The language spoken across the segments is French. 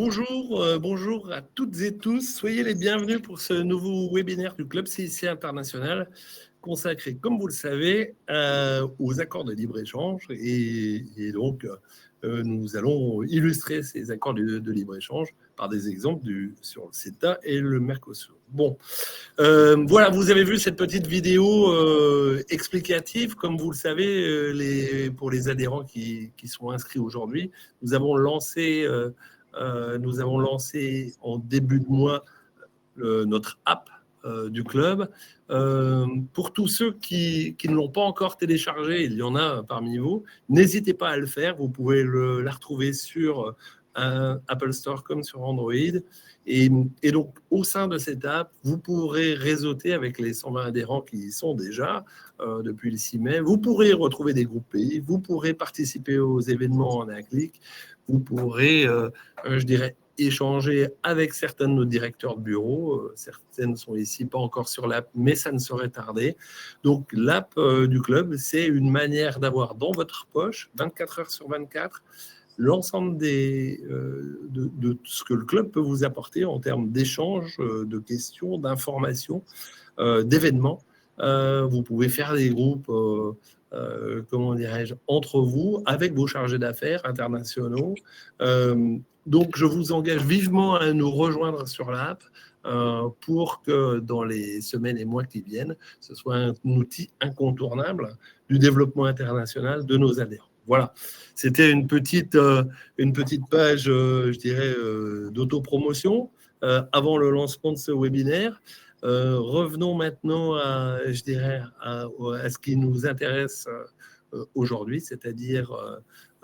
Bonjour à toutes et tous. Soyez les bienvenus pour ce nouveau webinaire du Club CIC International consacré, comme vous le savez, aux accords de libre-échange. Et donc, nous allons illustrer ces accords de libre-échange par des exemples sur le CETA et le Mercosur. Bon, voilà, vous avez vu cette petite vidéo explicative. Comme vous le savez, pour les adhérents qui sont inscrits aujourd'hui, nous avons lancé en début de mois notre app du club. Pour tous ceux qui ne l'ont pas encore téléchargé, il y en a parmi vous, n'hésitez pas à le faire. Vous pouvez la retrouver sur Apple Store comme sur Android. Et donc, au sein de cette app, vous pourrez réseauter avec les 120 adhérents qui y sont déjà depuis le 6 mai. Vous pourrez retrouver des groupes pays, vous pourrez participer aux événements en un clic, vous pourrez, je dirais, échanger avec certains de nos directeurs de bureau. Certaines sont ici, pas encore sur l'app, mais ça ne saurait tarder. Donc, l'app du club, c'est une manière d'avoir dans votre poche, 24 heures sur 24, l'ensemble de ce que le club peut vous apporter en termes d'échanges, de questions, d'informations, d'événements. Vous pouvez faire des groupes, comment dirais-je, entre vous, avec vos chargés d'affaires internationaux. Donc, je vous engage vivement à nous rejoindre sur l'app pour que dans les semaines et mois qui viennent, ce soit un outil incontournable du développement international de nos adhérents. Voilà, c'était une petite page, je dirais, d'autopromotion avant le lancement de ce webinaire. Revenons maintenant je dirais, à ce qui nous intéresse aujourd'hui, c'est-à-dire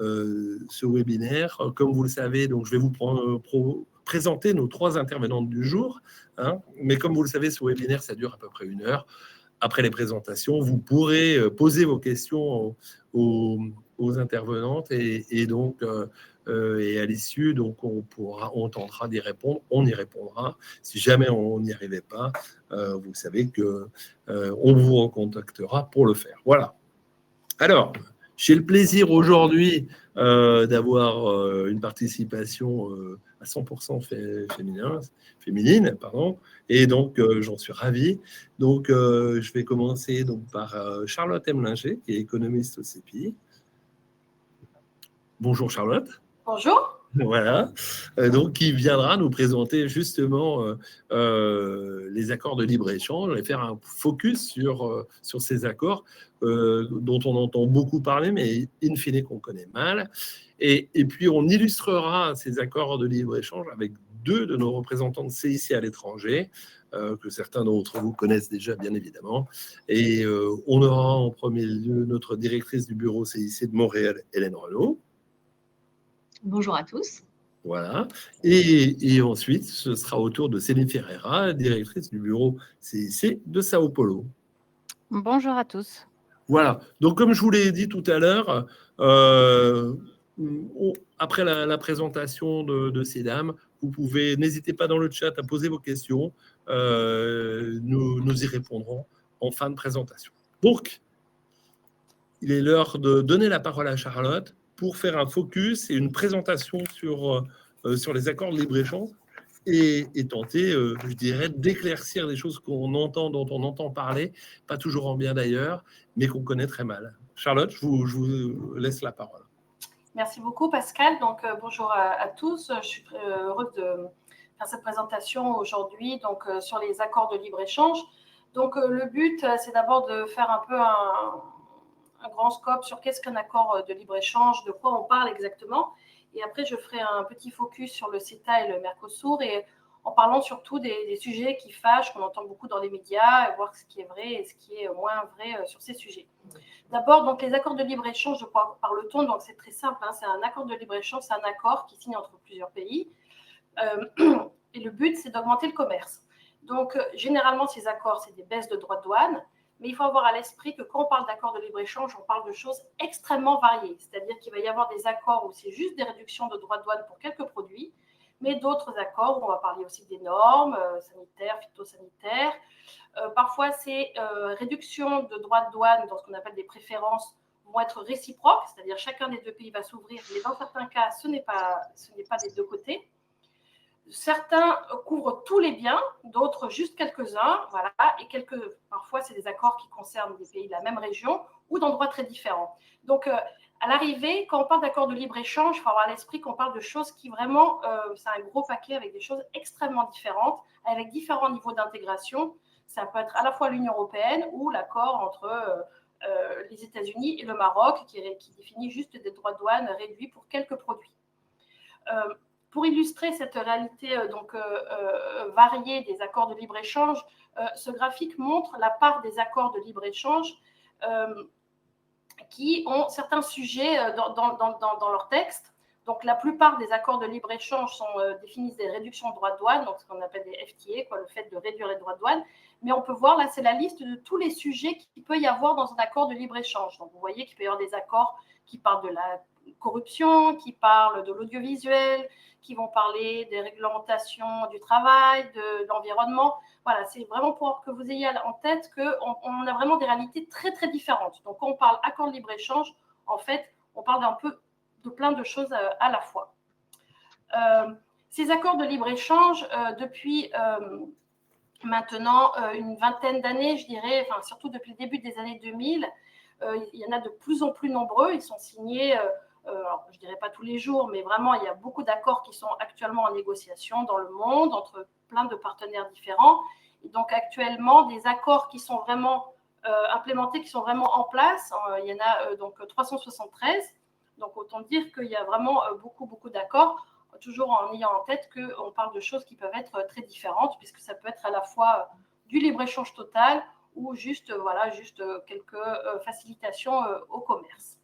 ce webinaire. Comme vous le savez, donc je vais vous présenter nos 3 intervenantes du jour. Mais comme vous le savez, ce webinaire, ça dure à peu près 1 heure. Après les présentations, vous pourrez poser vos questions aux intervenantes et donc et à l'issue, donc on tentera d'y répondre, on y répondra. Si jamais on n'y arrivait pas, vous savez que on vous recontactera pour le faire. Voilà. Alors, j'ai le plaisir aujourd'hui d'avoir une participation à 100% féminine, pardon, et donc j'en suis ravi. Donc, je vais commencer donc, par Charlotte Emlinger, qui est économiste au CPI. Bonjour Charlotte. Bonjour. Voilà, donc qui viendra nous présenter justement les accords de libre-échange et faire un focus sur ces accords dont on entend beaucoup parler, mais in fine qu'on connaît mal. Et puis on illustrera ces accords de libre-échange avec 2 de nos représentants de CIC à l'étranger, que certains d'entre vous connaissent déjà, bien évidemment. Et on aura en premier lieu notre directrice du bureau CIC de Montréal, Hélène Renaud. Bonjour à tous. Voilà. Et ensuite, ce sera au tour de Céline Ferreira, directrice du bureau CIC de Sao Paulo. Bonjour à tous. Voilà. Donc, comme je vous l'ai dit tout à l'heure, après la présentation de ces dames, vous pouvez, n'hésitez pas dans le chat à poser vos questions. Nous y répondrons en fin de présentation. Donc, il est l'heure de donner la parole à Charlotte pour faire un focus et une présentation sur les accords de libre-échange et tenter, je dirais, d'éclaircir des choses dont on entend parler, pas toujours en bien d'ailleurs, mais qu'on connaît très mal. Charlotte, je vous laisse la parole. Merci beaucoup Pascal. Donc bonjour à tous. Je suis très heureuse de faire cette présentation aujourd'hui donc sur les accords de libre-échange. Donc le but, c'est d'abord de faire un peu un grand scope sur qu'est-ce qu'un accord de libre-échange, de quoi on parle exactement. Et après, je ferai un petit focus sur le CETA et le Mercosur et en parlant surtout des sujets qui fâchent, qu'on entend beaucoup dans les médias, et voir ce qui est vrai et ce qui est moins vrai sur ces sujets. D'abord, donc, les accords de libre-échange, de quoi parle-t-on? Donc, c'est très simple, c'est un accord de libre-échange, c'est un accord qui signe entre plusieurs pays. Et le but, c'est d'augmenter le commerce. Donc, généralement, ces accords, c'est des baisses de droits de douane. Mais il faut avoir à l'esprit que quand on parle d'accords de libre-échange, on parle de choses extrêmement variées. C'est-à-dire qu'il va y avoir des accords où c'est juste des réductions de droits de douane pour quelques produits, mais d'autres accords où on va parler aussi des normes sanitaires, phytosanitaires. Parfois, ces réductions de droits de douane dans ce qu'on appelle des préférences vont être réciproques, c'est-à-dire chacun des 2 pays va s'ouvrir, mais dans certains cas, ce n'est pas des 2 côtés. Certains couvrent tous les biens, d'autres juste quelques-uns, voilà, et parfois c'est des accords qui concernent des pays de la même région ou d'endroits très différents. Donc, à l'arrivée, quand on parle d'accord de libre-échange, il faut avoir à l'esprit qu'on parle de choses qui vraiment, c'est un gros paquet avec des choses extrêmement différentes, avec différents niveaux d'intégration. Ça peut être à la fois l'Union européenne ou l'accord entre les États-Unis et le Maroc, qui définit juste des droits de douane réduits pour quelques produits. Pour illustrer cette réalité variée des accords de libre-échange, ce graphique montre la part des accords de libre-échange qui ont certains sujets dans leur texte. Donc, la plupart des accords de libre-échange définissent des réductions de droits de douane, donc ce qu'on appelle des FTA, le fait de réduire les droits de douane. Mais on peut voir, là, c'est la liste de tous les sujets qu'il peut y avoir dans un accord de libre-échange. Donc, vous voyez qu'il peut y avoir des accords qui parlent de la corruption, qui parlent de l'audiovisuel, qui vont parler des réglementations du travail, de l'environnement. Voilà, c'est vraiment pour que vous ayez en tête qu'on a vraiment des réalités très, très différentes. Donc, quand on parle accord de libre-échange, en fait, on parle de plein de choses à la fois. Ces accords de libre-échange, depuis maintenant une vingtaine d'années, je dirais, enfin, surtout depuis le début des années 2000, il y en a de plus en plus nombreux. Ils sont signés, alors, je ne dirais pas tous les jours, mais vraiment, il y a beaucoup d'accords qui sont actuellement en négociation dans le monde, entre plein de partenaires différents. Et donc, actuellement, des accords qui sont vraiment implémentés, qui sont vraiment en place, il y en a donc 373. Donc, autant dire qu'il y a vraiment beaucoup d'accords, toujours en ayant en tête qu'on parle de choses qui peuvent être très différentes, puisque ça peut être à la fois du libre-échange total ou juste quelques facilitations au commerce.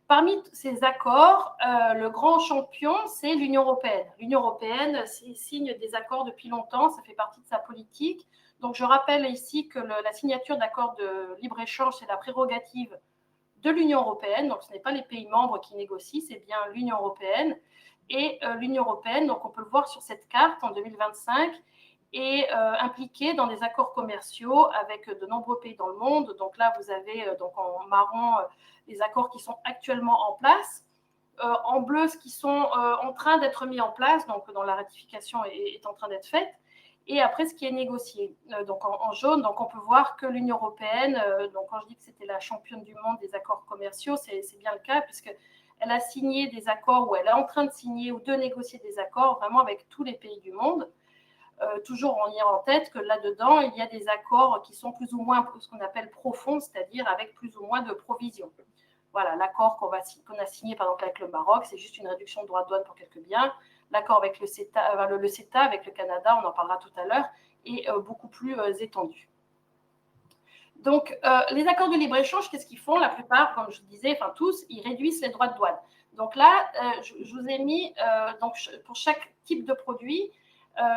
Parmi ces accords, le grand champion, c'est l'Union européenne. L'Union européenne signe des accords depuis longtemps, ça fait partie de sa politique. Donc, je rappelle ici que la signature d'accords de libre-échange, c'est la prérogative de l'Union européenne. Donc, ce n'est pas les pays membres qui négocient, c'est bien l'Union européenne. Et l'Union européenne, donc on peut le voir sur cette carte en 2025, est impliquée dans des accords commerciaux avec de nombreux pays dans le monde. Donc là, vous avez donc en marron les accords qui sont actuellement en place, en bleu ce qui sont en train d'être mis en place, donc dont la ratification est en train d'être faite, et après ce qui est négocié. Donc en jaune, donc on peut voir que l'Union européenne, donc quand je dis que c'était la championne du monde des accords commerciaux, c'est bien le cas, puisqu'elle a signé des accords, ou elle est en train de signer ou de négocier des accords vraiment avec tous les pays du monde. Toujours en ayant en tête que là-dedans, il y a des accords qui sont plus ou moins ce qu'on appelle profonds, c'est-à-dire avec plus ou moins de provisions. Voilà, l'accord qu'on a signé par exemple avec le Maroc, c'est juste une réduction de droits de douane pour quelques biens. L'accord avec le CETA avec le Canada, on en parlera tout à l'heure, est beaucoup plus étendu. Donc, les accords de libre-échange, qu'est-ce qu'ils font? La plupart, comme je disais, enfin tous, ils réduisent les droits de douane. Donc là, je vous ai mis, donc, pour chaque type de produit,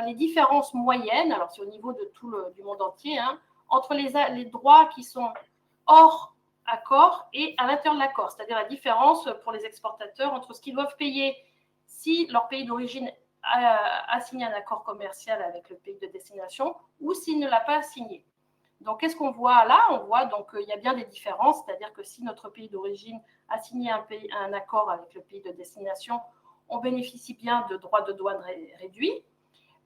les différences moyennes, alors c'est au niveau de du monde entier, hein, entre les droits qui sont hors accord et à l'intérieur de l'accord, c'est-à-dire la différence pour les exportateurs entre ce qu'ils doivent payer si leur pays d'origine a signé un accord commercial avec le pays de destination ou s'il ne l'a pas signé. Donc, qu'est-ce qu'on voit là? On voit donc qu'il y a bien des différences, c'est-à-dire que si notre pays d'origine a signé un accord avec le pays de destination, on bénéficie bien de droits de douane réduits.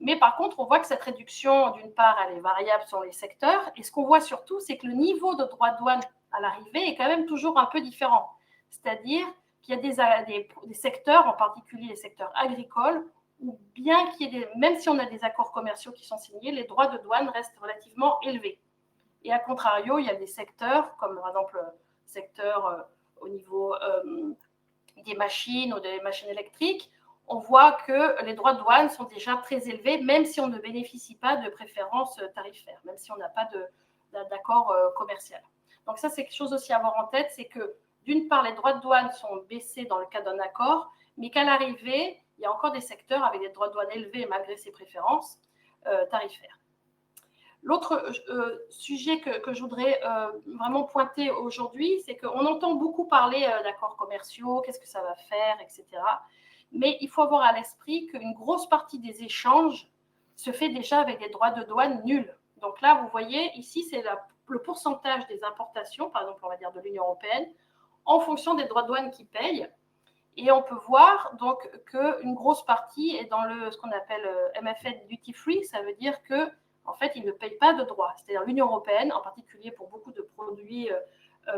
Mais par contre, on voit que cette réduction, d'une part, elle est variable sur les secteurs. Et ce qu'on voit surtout, c'est que le niveau de droits de douane à l'arrivée est quand même toujours un peu différent. C'est-à-dire qu'il y a des secteurs, en particulier les secteurs agricoles, où bien qu'il y ait même si on a des accords commerciaux qui sont signés, les droits de douane restent relativement élevés. Et à contrario, il y a des secteurs, comme par exemple le secteur au niveau des machines ou des machines électriques, on voit que les droits de douane sont déjà très élevés, même si on ne bénéficie pas de préférences tarifaires, même si on n'a pas d'accord commercial. Donc ça, c'est quelque chose aussi à avoir en tête, c'est que d'une part, les droits de douane sont baissés dans le cadre d'un accord, mais qu'à l'arrivée, il y a encore des secteurs avec des droits de douane élevés malgré ces préférences tarifaires. L'autre sujet que je voudrais vraiment pointer aujourd'hui, c'est qu'on entend beaucoup parler d'accords commerciaux, qu'est-ce que ça va faire, etc. Mais il faut avoir à l'esprit qu'une grosse partie des échanges se fait déjà avec des droits de douane nuls. Donc là, vous voyez, ici, c'est le pourcentage des importations, par exemple, on va dire de l'Union européenne, en fonction des droits de douane qu'ils payent. Et on peut voir donc qu'une grosse partie est dans ce qu'on appelle MFN Duty Free. Ça veut dire qu'en fait, ils ne payent pas de droits. C'est-à-dire l'Union européenne, en particulier pour beaucoup de produits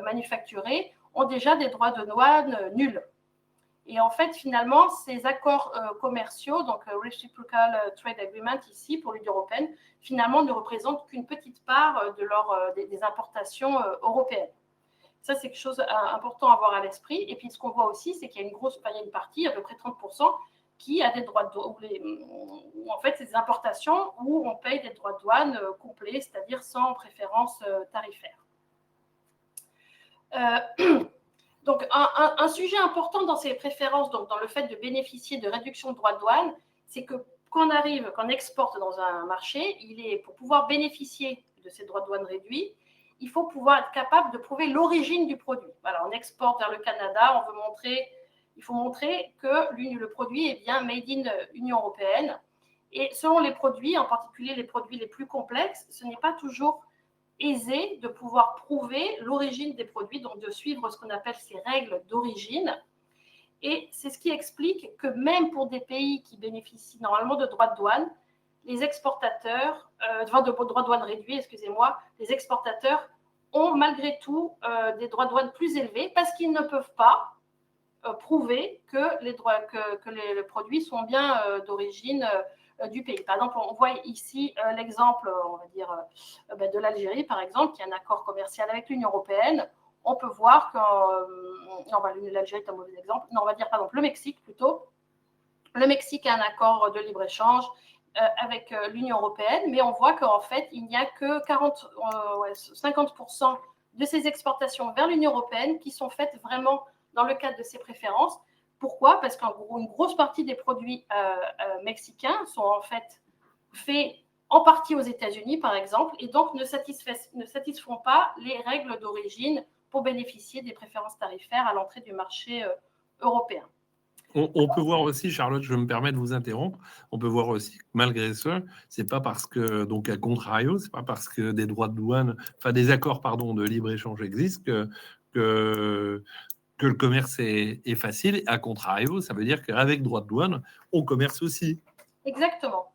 manufacturés, ont déjà des droits de douane nuls. Et en fait, finalement, ces accords commerciaux, donc Reciprocal Trade Agreement ici pour l'Union européenne, finalement ne représentent qu'une petite part des importations européennes. Ça, c'est quelque chose d'important à avoir à l'esprit. Et puis, ce qu'on voit aussi, c'est qu'il y a une partie, à peu près 30%, qui a des droits de douane. En fait, c'est des importations où on paye des droits de douane complets, c'est-à-dire sans préférence tarifaire. Donc, un sujet important dans ces préférences, donc dans le fait de bénéficier de réduction de droits de douane, c'est que quand on exporte dans un marché, pour pouvoir bénéficier de ces droits de douane réduits, il faut pouvoir être capable de prouver l'origine du produit. Voilà, on exporte vers le Canada, il faut montrer que le produit est bien made in Union européenne. Et selon les produits, en particulier les produits les plus complexes, ce n'est pas toujours aisé de pouvoir prouver l'origine des produits, donc de suivre ce qu'on appelle ces règles d'origine. Et c'est ce qui explique que même pour des pays qui bénéficient normalement de droits de douane, les exportateurs, de droits de douane réduits, excusez-moi, les exportateurs ont malgré tout des droits de douane plus élevés parce qu'ils ne peuvent pas prouver que les produits sont bien d'origine du pays. Par exemple, on voit ici l'exemple, on va dire, de l'Algérie, par exemple, qui a un accord commercial avec l'Union européenne. On peut voir que l'Algérie est un mauvais exemple. Non, on va dire, par exemple, le Mexique plutôt. Le Mexique a un accord de libre-échange avec l'Union européenne, mais on voit qu'en fait, il n'y a que 50% de ces exportations vers l'Union européenne qui sont faites vraiment dans le cadre de ces préférences. Pourquoi ? Parce qu'en gros, une grosse partie des produits mexicains sont en fait faits en partie aux États-Unis, par exemple, et donc ne satisfont pas les règles d'origine pour bénéficier des préférences tarifaires à l'entrée du marché européen. On peut voir aussi, Charlotte, je me permets de vous interrompre, on peut voir aussi que malgré ça, c'est pas parce que, donc à contrario, c'est pas parce que des droits de douane, enfin des accords, pardon, de libre-échange existent que le commerce est facile. À contrario, ça veut dire qu'avec droit de douane, on commerce aussi. Exactement.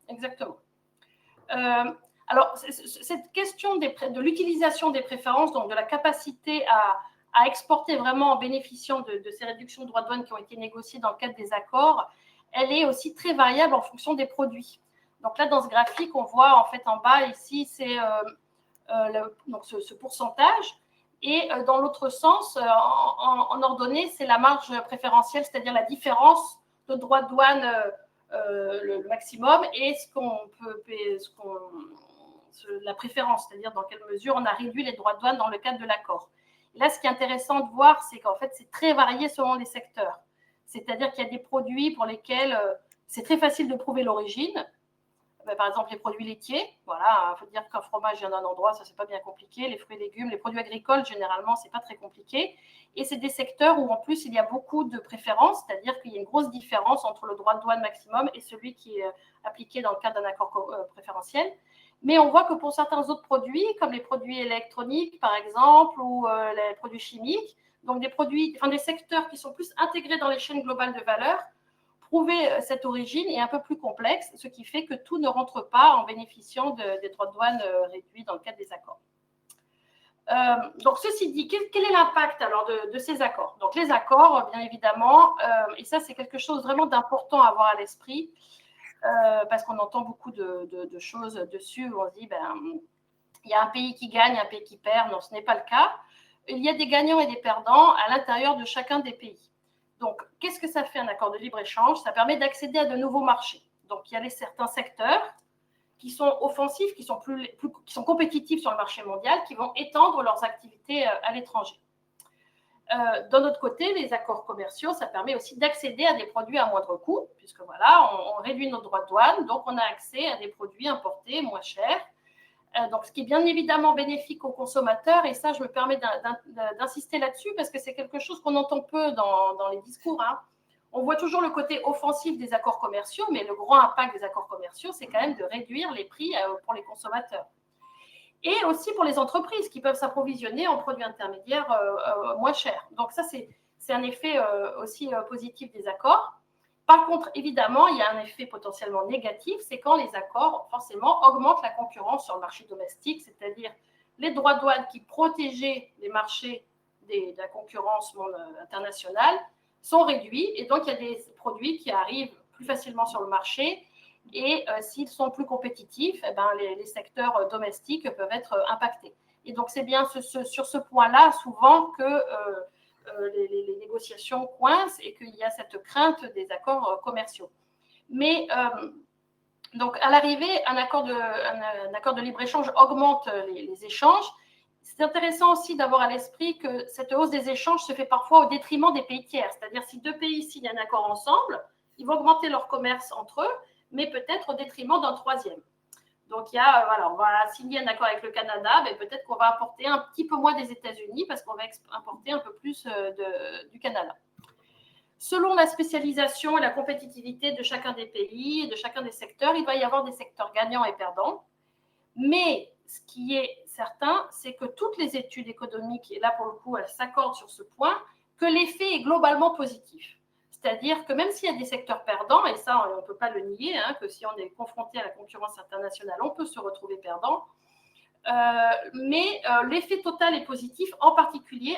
Alors, cette question de l'utilisation des préférences, donc de la capacité à exporter vraiment en bénéficiant de ces réductions de droits de douane qui ont été négociées dans le cadre des accords, elle est aussi très variable en fonction des produits. Donc là, dans ce graphique, on voit en fait en bas ici, c'est ce pourcentage. Et dans l'autre sens, en ordonnée, c'est la marge préférentielle, c'est-à-dire la différence de droits de douane le maximum et la préférence, c'est-à-dire dans quelle mesure on a réduit les droits de douane dans le cadre de l'accord. Là, ce qui est intéressant de voir, c'est qu'en fait, c'est très varié selon les secteurs. C'est-à-dire qu'il y a des produits pour lesquels c'est très facile de prouver l'origine. Par exemple, les produits laitiers. Voilà, il faut dire qu'un fromage vient d'un endroit, ça, c'est pas bien compliqué. Les fruits et légumes, les produits agricoles, généralement, c'est pas très compliqué. Et c'est des secteurs où, en plus, il y a beaucoup de préférences, c'est-à-dire qu'il y a une grosse différence entre le droit de douane maximum et celui qui est appliqué dans le cadre d'un accord préférentiel. Mais on voit que pour certains autres produits, comme les produits électroniques, par exemple, ou les produits chimiques, donc des secteurs qui sont plus intégrés dans les chaînes globales de valeur, prouver cette origine est un peu plus complexe, ce qui fait que tout ne rentre pas en bénéficiant des droits de douane réduits dans le cadre des accords. Donc, ceci dit, quel est l'impact alors de ces accords ? Donc, les accords, bien évidemment, et ça, c'est quelque chose vraiment d'important à avoir à l'esprit, parce qu'on entend beaucoup de choses dessus, où on se dit, il y a un pays qui gagne, un pays qui perd. Non, ce n'est pas le cas. Il y a des gagnants et des perdants à l'intérieur de chacun des pays. Donc, qu'est-ce que ça fait un accord de libre-échange ? Ça permet d'accéder à de nouveaux marchés. Donc, il y a certains secteurs qui sont offensifs, qui sont compétitifs sur le marché mondial, qui vont étendre leurs activités à l'étranger. D'un autre côté, les accords commerciaux, ça permet aussi d'accéder à des produits à moindre coût, puisque voilà, on réduit nos droits de douane, donc on a accès à des produits importés moins chers. Donc, ce qui est bien évidemment bénéfique aux consommateurs, et ça, je me permets d'insister là-dessus, parce que c'est quelque chose qu'on entend peu dans les discours. On voit toujours le côté offensif des accords commerciaux, mais le grand impact des accords commerciaux, c'est quand même de réduire les prix pour les consommateurs. Et aussi pour les entreprises qui peuvent s'approvisionner en produits intermédiaires moins chers. Donc ça, c'est un effet aussi positif des accords. Par contre, évidemment, il y a un effet potentiellement négatif, c'est quand les accords, forcément, augmentent la concurrence sur le marché domestique, c'est-à-dire les droits de douane qui protégeaient les marchés de la concurrence internationale sont réduits, et donc il y a des produits qui arrivent plus facilement sur le marché, et s'ils sont plus compétitifs, eh ben, les secteurs domestiques peuvent être impactés. Et donc c'est bien sur ce point-là, souvent, que les négociations coincent et qu'il y a cette crainte des accords commerciaux. Mais donc à l'arrivée, un accord de libre-échange augmente les échanges. C'est intéressant aussi d'avoir à l'esprit que cette hausse des échanges se fait parfois au détriment des pays tiers. C'est-à-dire si deux pays signent un accord ensemble, ils vont augmenter leur commerce entre eux, mais peut-être au détriment d'un troisième. Donc, on va signer un accord avec le Canada, mais peut-être qu'on va importer un petit peu moins des États-Unis parce qu'on va importer un peu plus du Canada. Selon la spécialisation et la compétitivité de chacun des pays et de chacun des secteurs, il va y avoir des secteurs gagnants et perdants. Mais ce qui est certain, c'est que toutes les études économiques, et là pour le coup, elles s'accordent sur ce point, que l'effet est globalement positif. C'est-à-dire que même s'il y a des secteurs perdants, et ça, on ne peut pas le nier, que si on est confronté à la concurrence internationale, on peut se retrouver perdant, mais l'effet total est positif, en particulier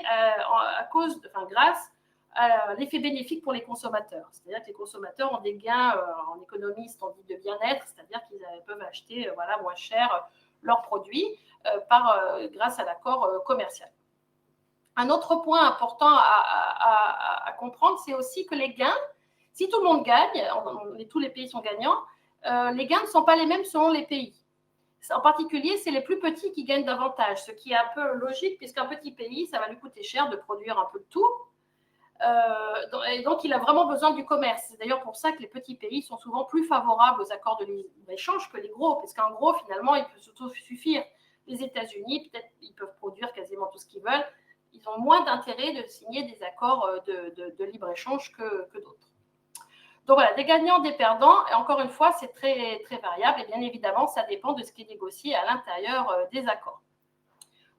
grâce à l'effet bénéfique pour les consommateurs. C'est-à-dire que les consommateurs ont des gains en économiste, on dit de bien-être, c'est-à-dire qu'ils peuvent acheter moins cher leurs produits grâce à l'accord commercial. Un autre point important à comprendre, c'est aussi que les gains, si tout le monde gagne, tous les pays sont gagnants, les gains ne sont pas les mêmes selon les pays. En particulier, c'est les plus petits qui gagnent davantage, ce qui est un peu logique, puisqu'un petit pays, ça va lui coûter cher de produire un peu de tout. Et donc, il a vraiment besoin du commerce. C'est d'ailleurs pour ça que les petits pays sont souvent plus favorables aux accords de libre-échange que les gros, parce qu'un gros, finalement, il peut s'autosuffire. Les États-Unis, peut-être, ils peuvent produire quasiment tout ce qu'ils veulent. Ils ont moins d'intérêt de signer des accords de libre-échange que d'autres. Donc voilà, des gagnants, des perdants, et encore une fois, c'est très, très variable, et bien évidemment, ça dépend de ce qui est négocié à l'intérieur des accords.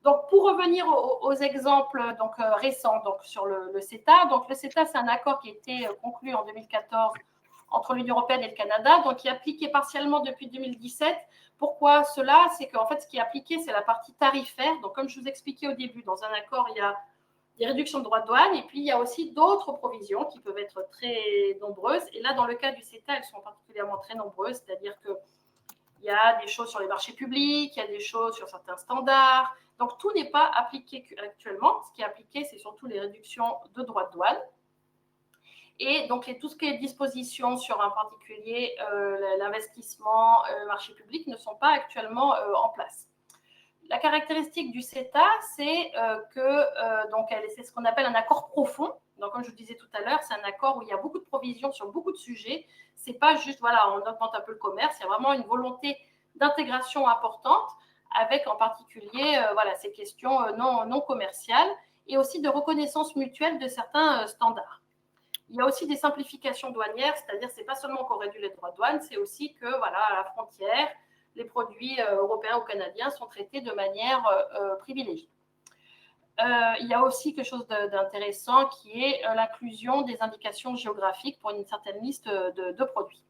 Donc, pour revenir aux exemples récents sur le CETA, donc le CETA, c'est un accord qui a été conclu en 2014 entre l'Union européenne et le Canada, donc qui est appliqué partiellement depuis 2017. Pourquoi cela? C'est qu'en fait, ce qui est appliqué, c'est la partie tarifaire. Donc, comme je vous expliquais au début, dans un accord, il y a des réductions de droits de douane et puis il y a aussi d'autres provisions qui peuvent être très nombreuses. Et là, dans le cas du CETA, elles sont particulièrement très nombreuses, c'est-à-dire qu'il y a des choses sur les marchés publics, il y a des choses sur certains standards. Donc, tout n'est pas appliqué actuellement. Ce qui est appliqué, c'est surtout les réductions de droits de douane. Et donc, tout ce qui est dispositions sur en particulier l'investissement, le marché public ne sont pas actuellement en place. La caractéristique du CETA, c'est c'est ce qu'on appelle un accord profond. Donc, comme je vous disais tout à l'heure, c'est un accord où il y a beaucoup de provisions sur beaucoup de sujets. Ce n'est pas juste, on augmente un peu le commerce. Il y a vraiment une volonté d'intégration importante avec en particulier ces questions non commerciales et aussi de reconnaissance mutuelle de certains standards. Il y a aussi des simplifications douanières, c'est-à-dire c'est pas seulement qu'on réduit les droits de douane, c'est aussi que à la frontière, les produits européens ou canadiens sont traités de manière privilégiée. Il y a aussi quelque chose d'intéressant qui est l'inclusion des indications géographiques pour une certaine liste de produits.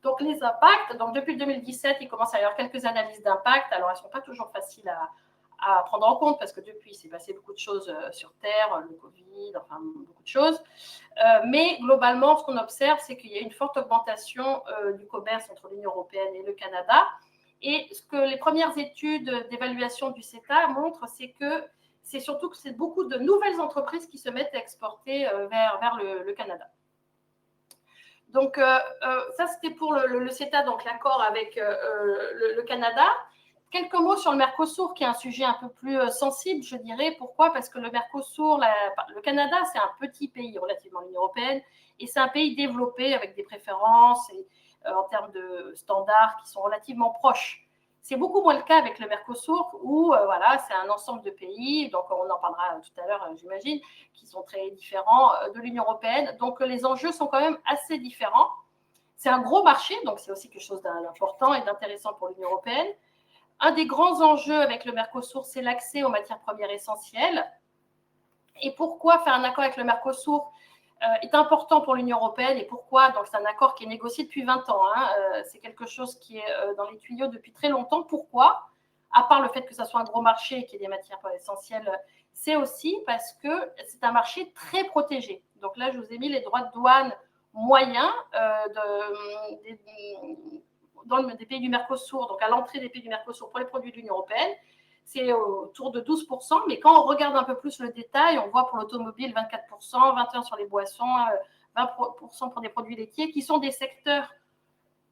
Donc les impacts, depuis 2017, il commence à y avoir quelques analyses d'impact. Alors elles ne sont pas toujours faciles à prendre en compte parce que depuis, il s'est passé beaucoup de choses sur Terre, le Covid, enfin beaucoup de choses. Mais globalement, ce qu'on observe, c'est qu'il y a une forte augmentation du commerce entre l'Union européenne et le Canada. Et ce que les premières études d'évaluation du CETA montrent, c'est que c'est surtout que c'est beaucoup de nouvelles entreprises qui se mettent à exporter vers le Canada. Donc, ça, c'était pour le CETA, donc l'accord avec le Canada. Quelques mots sur le Mercosur, qui est un sujet un peu plus sensible, je dirais. Pourquoi? Parce que le Mercosur, le Canada, c'est un petit pays relativement à l'Union européenne, et c'est un pays développé avec des préférences et en termes de standards qui sont relativement proches. C'est beaucoup moins le cas avec le Mercosur, où c'est un ensemble de pays, donc on en parlera tout à l'heure, j'imagine, qui sont très différents de l'Union européenne. Donc les enjeux sont quand même assez différents. C'est un gros marché, donc c'est aussi quelque chose d'important et d'intéressant pour l'Union européenne. Un des grands enjeux avec le Mercosur, c'est l'accès aux matières premières essentielles. Et pourquoi faire un accord avec le Mercosur est important pour l'Union européenne et pourquoi? Donc, c'est un accord qui est négocié depuis 20 ans. C'est quelque chose qui est dans les tuyaux depuis très longtemps. Pourquoi? À part le fait que ça soit un gros marché et qu'il y ait des matières essentielles, c'est aussi parce que c'est un marché très protégé. Donc là, je vous ai mis les droits de douane moyens des pays du Mercosur, donc à l'entrée des pays du Mercosur pour les produits de l'Union européenne. C'est autour de 12%, mais quand on regarde un peu plus le détail, on voit pour l'automobile 24%, 21% sur les boissons, 20% pour des produits laitiers, qui sont des secteurs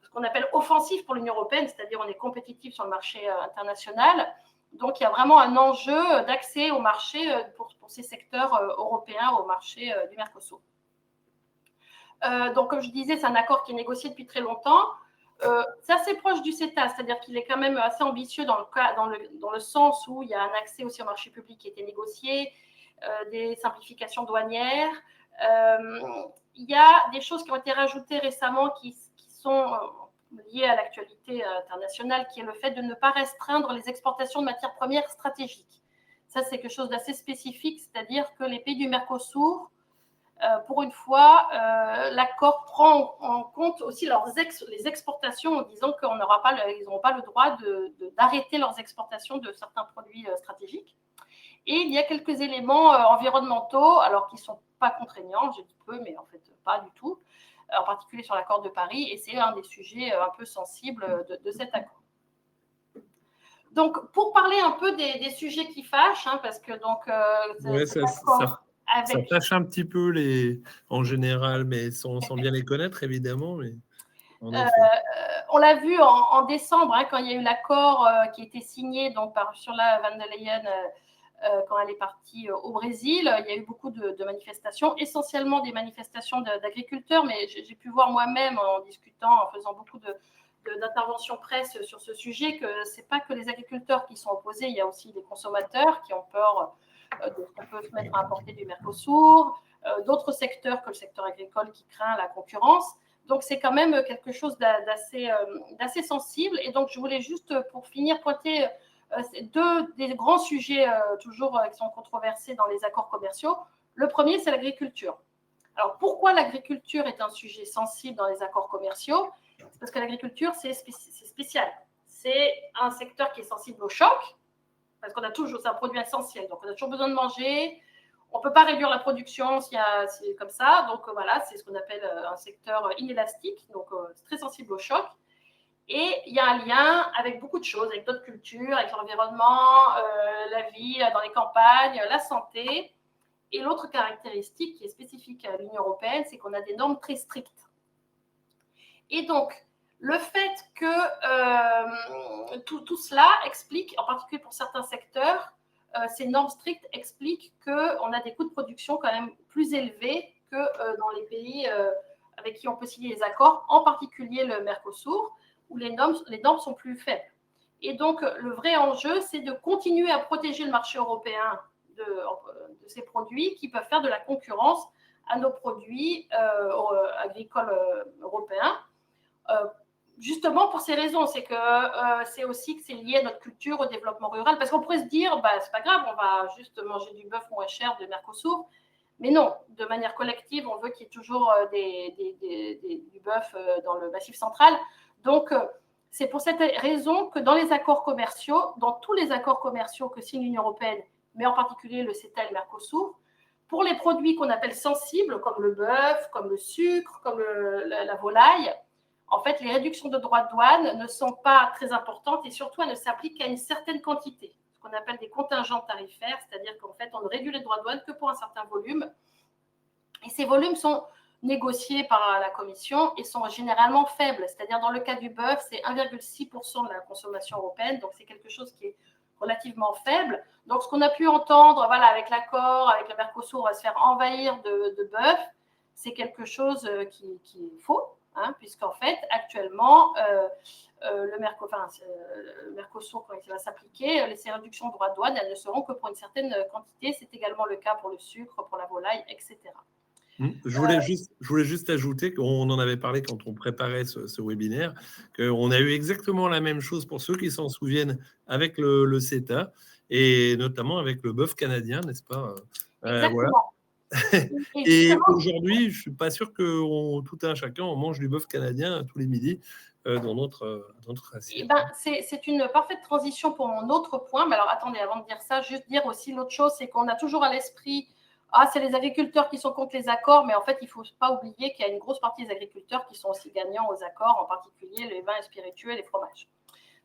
ce qu'on appelle offensifs pour l'Union européenne, c'est-à-dire on est compétitif sur le marché international. Donc, il y a vraiment un enjeu d'accès au marché pour ces secteurs européens au marché du Mercosur. Donc, comme je disais, c'est un accord qui est négocié depuis très longtemps. C'est assez proche du CETA, c'est-à-dire qu'il est quand même assez ambitieux dans le sens où il y a un accès aussi au marché public qui a été négocié, des simplifications douanières. Il y a des choses qui ont été rajoutées récemment qui sont liées à l'actualité internationale, qui est le fait de ne pas restreindre les exportations de matières premières stratégiques. Ça, c'est quelque chose d'assez spécifique, c'est-à-dire que les pays du Mercosur, pour une fois, l'accord prend en compte aussi les exportations en disant qu'ils n'auront pas le droit d'arrêter leurs exportations de certains produits stratégiques. Et il y a quelques éléments environnementaux, alors qui ne sont pas contraignants, je dis peu, mais en fait pas du tout, en particulier sur l'accord de Paris, et c'est un des sujets un peu sensibles de cet accord. Donc, pour parler un peu des sujets qui fâchent, parce que donc, ça fâche un petit peu en général, mais sans bien les connaître, évidemment. Mais on l'a vu en décembre, quand il y a eu l'accord qui a été signé donc, par Ursula von der Leyen quand elle est partie au Brésil. Il y a eu beaucoup de manifestations, essentiellement des manifestations d'agriculteurs, mais j'ai pu voir moi-même en discutant, en faisant beaucoup d'interventions presse sur ce sujet, que ce n'est pas que les agriculteurs qui sont opposés, il y a aussi des consommateurs qui ont peur qu'on peut se mettre à importer du Mercosur, d'autres secteurs que le secteur agricole qui craint la concurrence. Donc, c'est quand même quelque chose d'assez sensible. Et donc, je voulais juste, pour finir, pointer deux des grands sujets toujours qui sont controversés dans les accords commerciaux. Le premier, c'est l'agriculture. Alors, pourquoi l'agriculture est un sujet sensible dans les accords commerciaux? C'est parce que l'agriculture, c'est spécial. C'est un secteur qui est sensible au choc, parce qu'on a toujours, c'est un produit essentiel, donc on a toujours besoin de manger. On ne peut pas réduire la production si c'est comme ça. Donc, voilà, c'est ce qu'on appelle un secteur inélastique, donc c'est très sensible au choc. Et il y a un lien avec beaucoup de choses, avec d'autres cultures, avec l'environnement, la vie dans les campagnes, la santé. Et l'autre caractéristique qui est spécifique à l'Union européenne, c'est qu'on a des normes très strictes. Et donc, le fait que tout cela explique, en particulier pour certains secteurs, ces normes strictes expliquent qu'on a des coûts de production quand même plus élevés que dans les pays avec qui on peut signer les accords, en particulier le Mercosur, où les normes sont plus faibles. Et donc, le vrai enjeu, c'est de continuer à protéger le marché européen de ces produits qui peuvent faire de la concurrence à nos produits agricoles européens. Justement pour ces raisons, c'est que c'est aussi que c'est lié à notre culture, au développement rural, parce qu'on pourrait se dire, c'est pas grave, on va juste manger du bœuf moins cher de Mercosur, mais non, de manière collective, on veut qu'il y ait toujours du bœuf dans le Massif central. Donc, c'est pour cette raison que dans les accords commerciaux, dans tous les accords commerciaux que signe l'Union européenne, mais en particulier le CETA et le Mercosur, pour les produits qu'on appelle sensibles, comme le bœuf, comme le sucre, comme la volaille, en fait, les réductions de droits de douane ne sont pas très importantes et surtout, elles ne s'appliquent qu'à une certaine quantité, ce qu'on appelle des contingents tarifaires, c'est-à-dire qu'en fait, on ne réduit les droits de douane que pour un certain volume. Et ces volumes sont négociés par la Commission et sont généralement faibles. C'est-à-dire, dans le cas du bœuf, c'est 1,6% de la consommation européenne, donc c'est quelque chose qui est relativement faible. Donc, ce qu'on a pu entendre, voilà, avec l'accord, avec le Mercosur, on va se faire envahir de bœuf, c'est quelque chose qui est faux. Puisqu'en fait, actuellement, le Mercosur, quand il va s'appliquer, ces réductions de droits de douane, elles ne seront que pour une certaine quantité. C'est également le cas pour le sucre, pour la volaille, etc. Je voulais juste ajouter qu'on en avait parlé quand on préparait ce webinaire, qu'on a eu exactement la même chose pour ceux qui s'en souviennent avec le CETA. et notamment avec le bœuf canadien, n'est-ce pas? Voilà. Exactement. Et justement, aujourd'hui, je ne suis pas sûr que tout un chacun, on mange du bœuf canadien tous les midis dans notre assiette. c'est une parfaite transition pour mon autre point. Mais alors, attendez, avant de dire ça, juste dire aussi l'autre chose, c'est qu'on a toujours à l'esprit, c'est les agriculteurs qui sont contre les accords, mais en fait, il ne faut pas oublier qu'il y a une grosse partie des agriculteurs qui sont aussi gagnants aux accords, en particulier les vins et spiritueux et les fromages.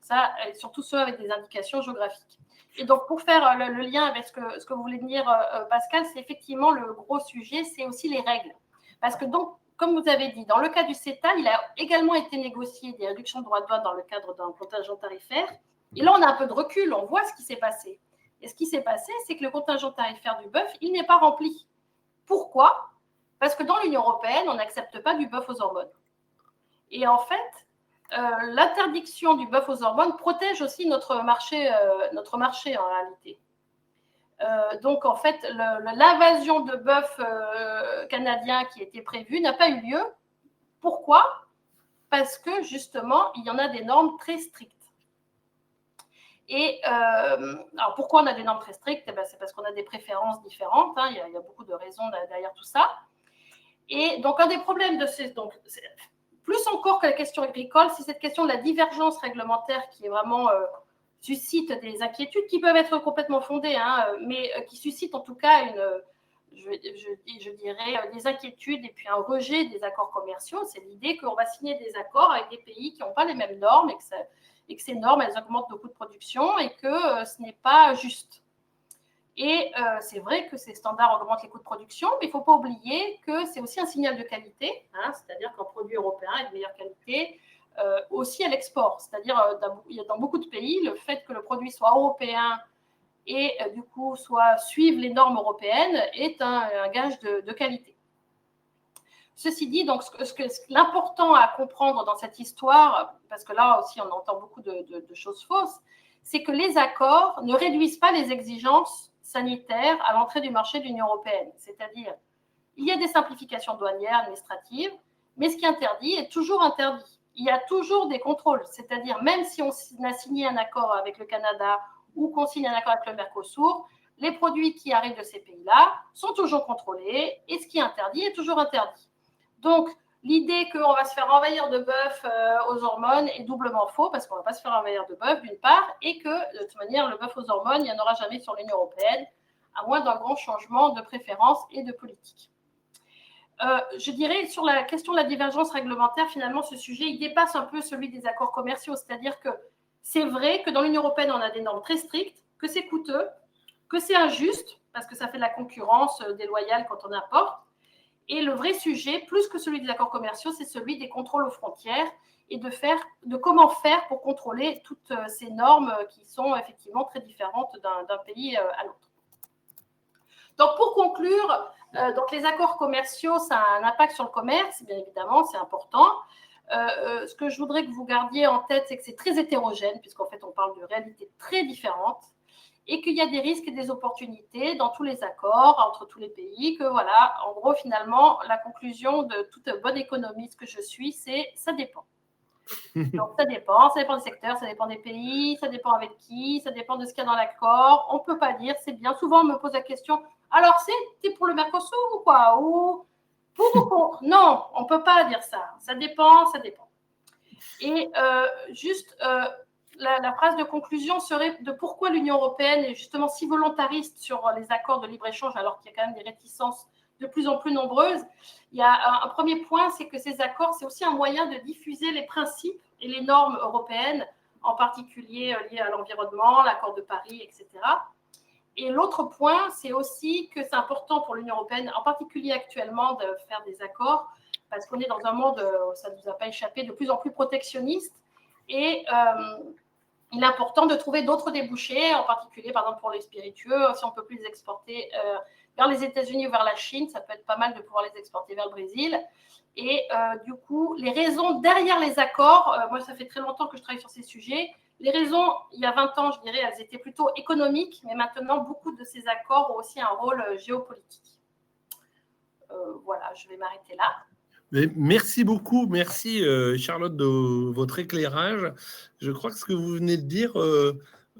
Ça, et surtout ceux avec des indications géographiques. Et donc, pour faire le lien avec ce que vous voulez dire, Pascal, c'est effectivement le gros sujet, c'est aussi les règles. Parce que donc, comme vous avez dit, dans le cas du CETA, il a également été négocié des réductions de droits de douane dans le cadre d'un contingent tarifaire. Et là, on a un peu de recul, on voit ce qui s'est passé. Et ce qui s'est passé, c'est que le contingent tarifaire du bœuf, il n'est pas rempli. Pourquoi? Parce que dans l'Union européenne, on n'accepte pas du bœuf aux hormones. Et en fait, l'interdiction du bœuf aux hormones protège aussi notre marché en réalité. Donc, en fait, l'invasion de bœuf canadien qui était prévue n'a pas eu lieu. Pourquoi? Parce que, justement, il y en a des normes très strictes. Et alors, pourquoi on a des normes très strictes? C'est parce qu'on a des préférences différentes. Il y a beaucoup de raisons derrière tout ça. Et donc, un des problèmes de ces... Donc, plus encore que la question agricole, c'est cette question de la divergence réglementaire qui est vraiment suscite des inquiétudes qui peuvent être complètement fondées, mais qui suscitent en tout cas je dirais des inquiétudes et puis un rejet des accords commerciaux. C'est l'idée qu'on va signer des accords avec des pays qui n'ont pas les mêmes normes et que ces normes, elles augmentent nos coûts de production et que ce n'est pas juste. Et c'est vrai que ces standards augmentent les coûts de production, mais il ne faut pas oublier que c'est aussi un signal de qualité, c'est-à-dire qu'un produit européen est de meilleure qualité aussi à l'export. C'est-à-dire dans beaucoup de pays, le fait que le produit soit européen et du coup suive les normes européennes est un gage de qualité. Ceci dit, donc, l'important à comprendre dans cette histoire, parce que là aussi on entend beaucoup de choses fausses, c'est que les accords ne réduisent pas les exigences sanitaires à l'entrée du marché de l'Union européenne. C'est-à-dire, il y a des simplifications douanières, administratives, mais ce qui est interdit est toujours interdit. Il y a toujours des contrôles, c'est-à-dire même si on a signé un accord avec le Canada ou qu'on signe un accord avec le Mercosur, les produits qui arrivent de ces pays-là sont toujours contrôlés et ce qui est interdit est toujours interdit. Donc, l'idée qu'on va se faire envahir de bœuf aux hormones est doublement faux parce qu'on ne va pas se faire envahir de bœuf d'une part et que de toute manière le bœuf aux hormones, il n'y en aura jamais sur l'Union européenne à moins d'un grand changement de préférence et de politique. Je dirais sur la question de la divergence réglementaire, finalement ce sujet il dépasse un peu celui des accords commerciaux, c'est-à-dire que c'est vrai que dans l'Union européenne on a des normes très strictes, que c'est coûteux, que c'est injuste parce que ça fait de la concurrence déloyale quand on importe. Et le vrai sujet, plus que celui des accords commerciaux, c'est celui des contrôles aux frontières et de comment faire pour contrôler toutes ces normes qui sont effectivement très différentes d'un pays à l'autre. Donc, pour conclure, donc les accords commerciaux, ça a un impact sur le commerce, bien évidemment, c'est important. Ce que je voudrais que vous gardiez en tête, c'est que c'est très hétérogène, puisqu'en fait, on parle de réalités très différentes. Et qu'il y a des risques et des opportunités dans tous les accords, entre tous les pays, que voilà, en gros, finalement, la conclusion de toute bonne économiste que je suis, c'est ça dépend. Donc, ça dépend des secteurs, ça dépend des pays, ça dépend avec qui, ça dépend de ce qu'il y a dans l'accord. On ne peut pas dire, c'est bien. Souvent, on me pose la question, alors, t'es pour le Mercosur ou quoi? Ou pour ou contre? Non, on ne peut pas dire ça. Ça dépend, ça dépend. Et juste... la phrase de conclusion serait de pourquoi l'Union européenne est justement si volontariste sur les accords de libre-échange alors qu'il y a quand même des réticences de plus en plus nombreuses. Il y a un premier point, c'est que ces accords, c'est aussi un moyen de diffuser les principes et les normes européennes, en particulier liées à l'environnement, l'accord de Paris, etc. Et l'autre point, c'est aussi que c'est important pour l'Union européenne, en particulier actuellement, de faire des accords, parce qu'on est dans un monde, ça ne nous a pas échappé, de plus en plus protectionniste. Et il est important de trouver d'autres débouchés, en particulier, par exemple, pour les spiritueux. Si on ne peut plus les exporter vers les États-Unis ou vers la Chine, ça peut être pas mal de pouvoir les exporter vers le Brésil. Et du coup, les raisons derrière les accords, moi, ça fait très longtemps que je travaille sur ces sujets. Les raisons, il y a 20 ans, je dirais, elles étaient plutôt économiques, mais maintenant, beaucoup de ces accords ont aussi un rôle géopolitique. Voilà, je vais m'arrêter là. Merci beaucoup, merci Charlotte de votre éclairage. Je crois que ce que vous venez de dire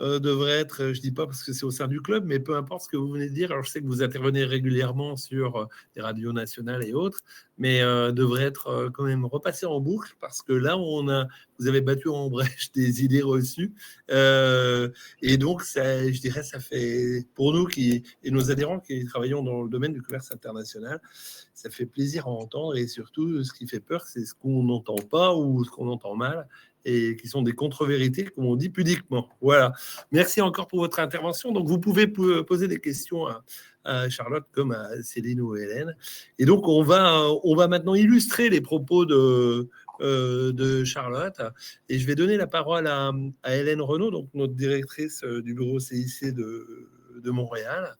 devrait être, je ne dis pas parce que c'est au sein du club, mais peu importe ce que vous venez de dire. Alors, je sais que vous intervenez régulièrement sur des radios nationales et autres, mais devrait être quand même repassé en boucle parce que là, vous avez battu en brèche des idées reçues. Et donc, ça, je dirais, ça fait, pour nous et nos adhérents qui travaillons dans le domaine du commerce international, ça fait plaisir à entendre. Et surtout, ce qui fait peur, c'est ce qu'on n'entend pas ou ce qu'on entend mal et qui sont des contre-vérités, comme on dit pudiquement. Voilà. Merci encore pour votre intervention. Donc, vous pouvez poser des questions à Charlotte comme à Céline ou Hélène. Et donc, on va maintenant illustrer les propos de Charlotte. Et je vais donner la parole à Hélène Renaud, donc notre directrice du bureau CIC de Montréal.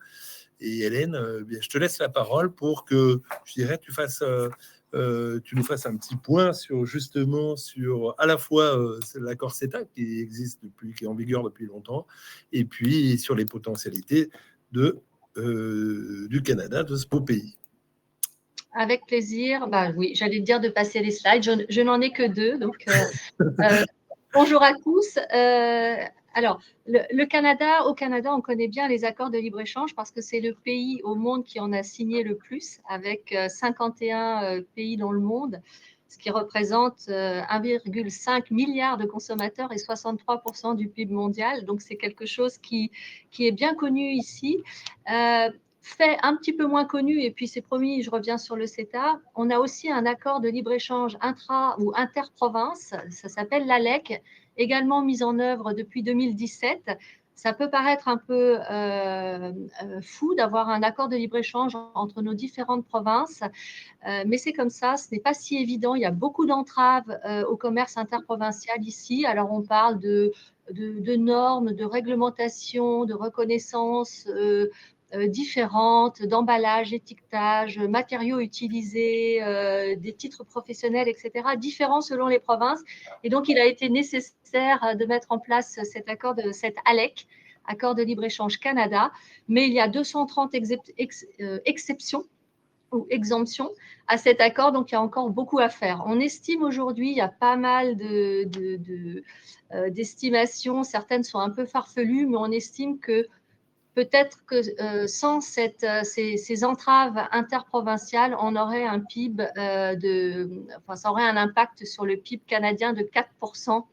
Et Hélène, je te laisse la parole pour que, je dirais, tu nous fasses un petit point sur à la fois l'accord CETA qui est en vigueur depuis longtemps, et puis sur les potentialités du Canada, de ce beau pays. Avec plaisir. Oui, j'allais te dire de passer les slides. Je n'en ai que 2. Donc, bonjour à tous. Alors, au Canada, on connaît bien les accords de libre-échange parce que c'est le pays au monde qui en a signé le plus, avec 51 pays dans le monde, ce qui représente 1,5 milliard de consommateurs et 63% du PIB mondial. Donc, c'est quelque chose qui est bien connu ici. Fait un petit peu moins connu, et puis c'est promis, je reviens sur le CETA, on a aussi un accord de libre-échange intra- ou interprovince, ça s'appelle l'ALEC, également mis en œuvre depuis 2017. Ça peut paraître un peu fou d'avoir un accord de libre-échange entre nos différentes provinces, mais c'est comme ça, ce n'est pas si évident. Il y a beaucoup d'entraves au commerce interprovincial ici. Alors on parle de normes, de réglementations, de reconnaissance différentes, d'emballage, étiquetage, matériaux utilisés, des titres professionnels, etc., différents selon les provinces. Et donc, il a été nécessaire de mettre en place cet accord, cet ALEC, accord de libre-échange Canada, mais il y a 230 exceptions ou exemptions à cet accord, donc il y a encore beaucoup à faire. On estime aujourd'hui, il y a pas mal d'estimations, certaines sont un peu farfelues, mais on estime que peut-être que sans ces entraves interprovinciales, on aurait un PIB ça aurait un impact sur le PIB canadien de 4%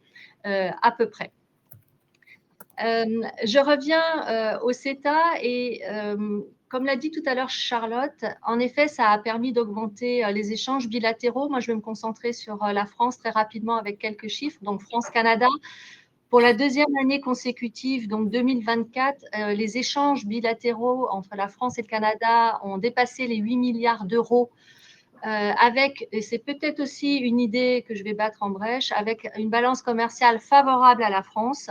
à peu près. Je reviens au CETA et comme l'a dit tout à l'heure Charlotte, en effet, ça a permis d'augmenter les échanges bilatéraux. Moi, je vais me concentrer sur la France très rapidement avec quelques chiffres. Donc, France-Canada, pour la deuxième année consécutive, donc 2024, les échanges bilatéraux entre la France et le Canada ont dépassé les 8 milliards d'euros et c'est peut-être aussi une idée que je vais battre en brèche, avec une balance commerciale favorable à la France.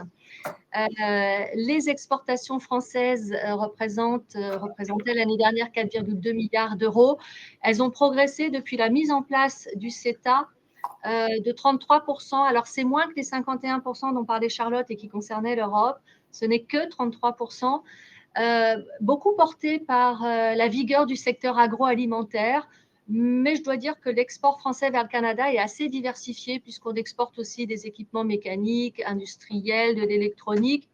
Les exportations françaises représentaient l'année dernière 4,2 milliards d'euros. Elles ont progressé depuis la mise en place du CETA de 33%. Alors, c'est moins que les 51% dont parlait Charlotte et qui concernaient l'Europe. Ce n'est que 33%. Beaucoup porté par la vigueur du secteur agroalimentaire. Mais je dois dire que l'export français vers le Canada est assez diversifié puisqu'on exporte aussi des équipements mécaniques, industriels, de l'électronique,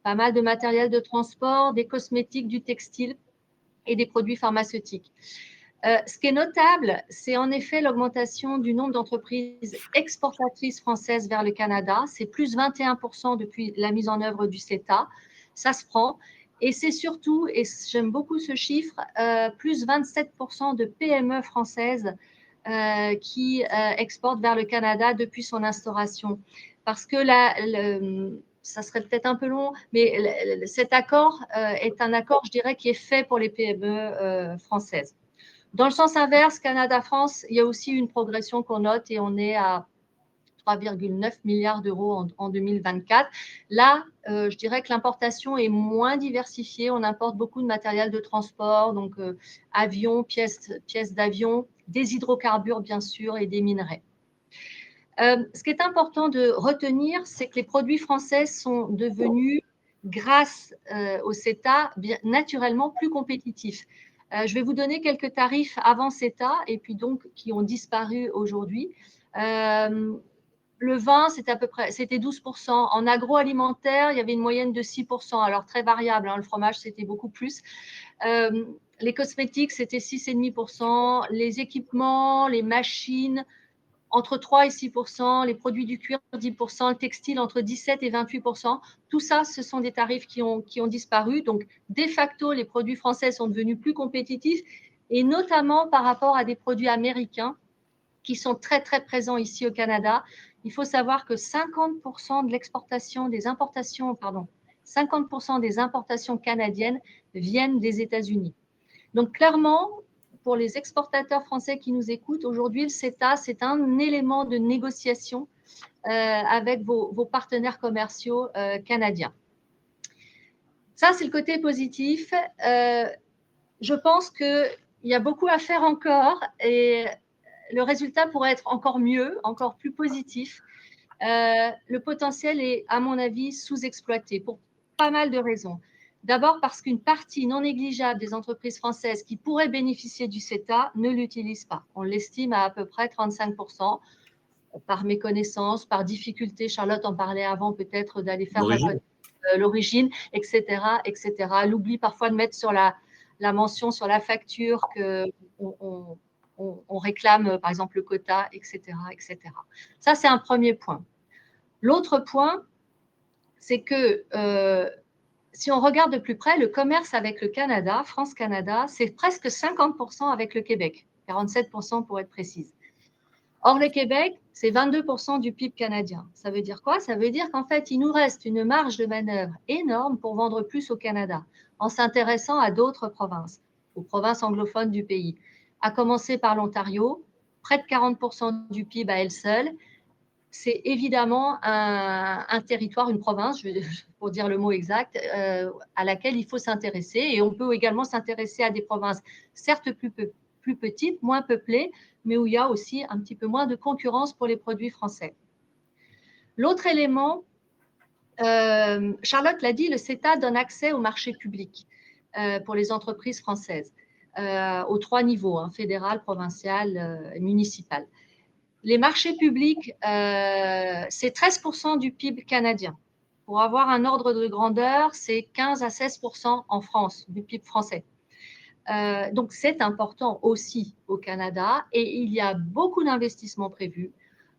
pas mal de matériel de transport, des cosmétiques, du textile et des produits pharmaceutiques. Ce qui est notable, c'est en effet l'augmentation du nombre d'entreprises exportatrices françaises vers le Canada. C'est plus 21% depuis la mise en œuvre du CETA. Ça se prend. Et c'est surtout, et j'aime beaucoup ce chiffre, plus 27% de PME françaises qui exportent vers le Canada depuis son instauration. Parce que ça serait peut-être un peu long, mais cet accord est un accord, je dirais, qui est fait pour les PME françaises. Dans le sens inverse, Canada-France, il y a aussi une progression qu'on note et on est à 3,9 milliards d'euros en 2024. Là, je dirais que l'importation est moins diversifiée. On importe beaucoup de matériel de transport, donc avions, pièces d'avion, des hydrocarbures bien sûr et des minerais. Ce qui est important de retenir, c'est que les produits français sont devenus, grâce au CETA, naturellement plus compétitifs. Je vais vous donner quelques tarifs avant CETA et puis donc qui ont disparu aujourd'hui. Le vin, c'était 12%. En agroalimentaire, il y avait une moyenne de 6%. Alors, très variable. Le fromage, c'était beaucoup plus. Les cosmétiques, c'était 6,5%. Les équipements, les machines, entre 3 et 6%. Les produits du cuir, 10%. Le textile, entre 17 et 28%. Tout ça, ce sont des tarifs qui ont disparu. Donc, de facto, les produits français sont devenus plus compétitifs, et notamment par rapport à des produits américains qui sont très, très présents ici au Canada. Il faut savoir que 50% de l'exportation, 50% des importations canadiennes viennent des États-Unis. Donc, clairement, pour les exportateurs français qui nous écoutent, aujourd'hui, le CETA, c'est un élément de négociation avec vos partenaires commerciaux canadiens. Ça, c'est le côté positif. Je pense qu'il y a beaucoup à faire encore, et le résultat pourrait être encore mieux, encore plus positif. Le potentiel est, à mon avis, sous-exploité pour pas mal de raisons. D'abord parce qu'une partie non négligeable des entreprises françaises qui pourraient bénéficier du CETA ne l'utilisent pas. On l'estime à peu près 35%, par méconnaissance, par difficulté. Charlotte en parlait avant, peut-être d'aller faire l'origine, etc., etc. L'oubli parfois de mettre sur la mention sur la facture qu'on réclame, par exemple, le quota, etc., etc. Ça, c'est un premier point. L'autre point, c'est que si on regarde de plus près, le commerce avec le Canada, France-Canada, c'est presque 50% avec le Québec, 47% pour être précise. Or, le Québec, c'est 22% du PIB canadien. Ça veut dire quoi? Ça veut dire qu'en fait, il nous reste une marge de manœuvre énorme pour vendre plus au Canada, en s'intéressant à d'autres provinces, aux provinces anglophones du pays. À commencer par l'Ontario, près de 40% du PIB à elle seule. C'est évidemment un territoire, une province, pour dire le mot exact, à laquelle il faut s'intéresser. Et on peut également s'intéresser à des provinces, certes plus petites, moins peuplées, mais où il y a aussi un petit peu moins de concurrence pour les produits français. L'autre élément, Charlotte l'a dit, le CETA donne accès au marché public pour les entreprises françaises, aux 3 niveaux, fédéral, provincial, municipal. Les marchés publics, c'est 13% du PIB canadien. Pour avoir un ordre de grandeur, c'est 15 à 16% en France, du PIB français. Donc, c'est important aussi au Canada, et il y a beaucoup d'investissements prévus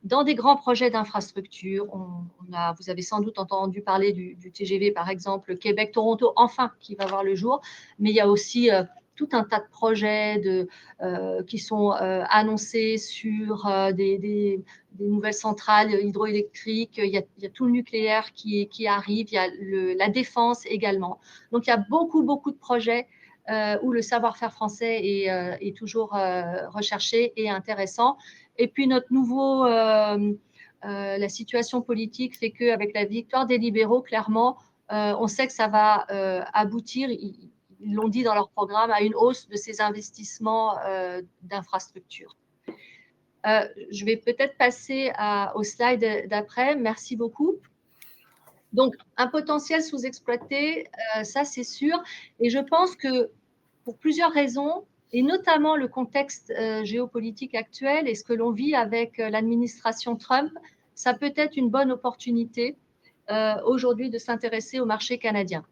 dans des grands projets d'infrastructure. Vous avez sans doute entendu parler du TGV, par exemple, Québec-Toronto, enfin, qui va voir le jour, mais il y a aussi tout un tas de projets qui sont annoncés sur des nouvelles centrales hydroélectriques. Il y a tout le nucléaire qui arrive, il y a la défense également. Donc, il y a beaucoup, beaucoup de projets où le savoir-faire français est toujours recherché et intéressant. Et puis, la situation politique fait qu'avec la victoire des libéraux, clairement, on sait que ça va aboutir, ils l'ont dit dans leur programme, à une hausse de ces investissements d'infrastructures. Je vais peut-être passer au slide d'après. Merci beaucoup. Donc, un potentiel sous-exploité, ça c'est sûr. Et je pense que pour plusieurs raisons, et notamment le contexte géopolitique actuel et ce que l'on vit avec l'administration Trump, ça peut être une bonne opportunité aujourd'hui de s'intéresser au marché canadien.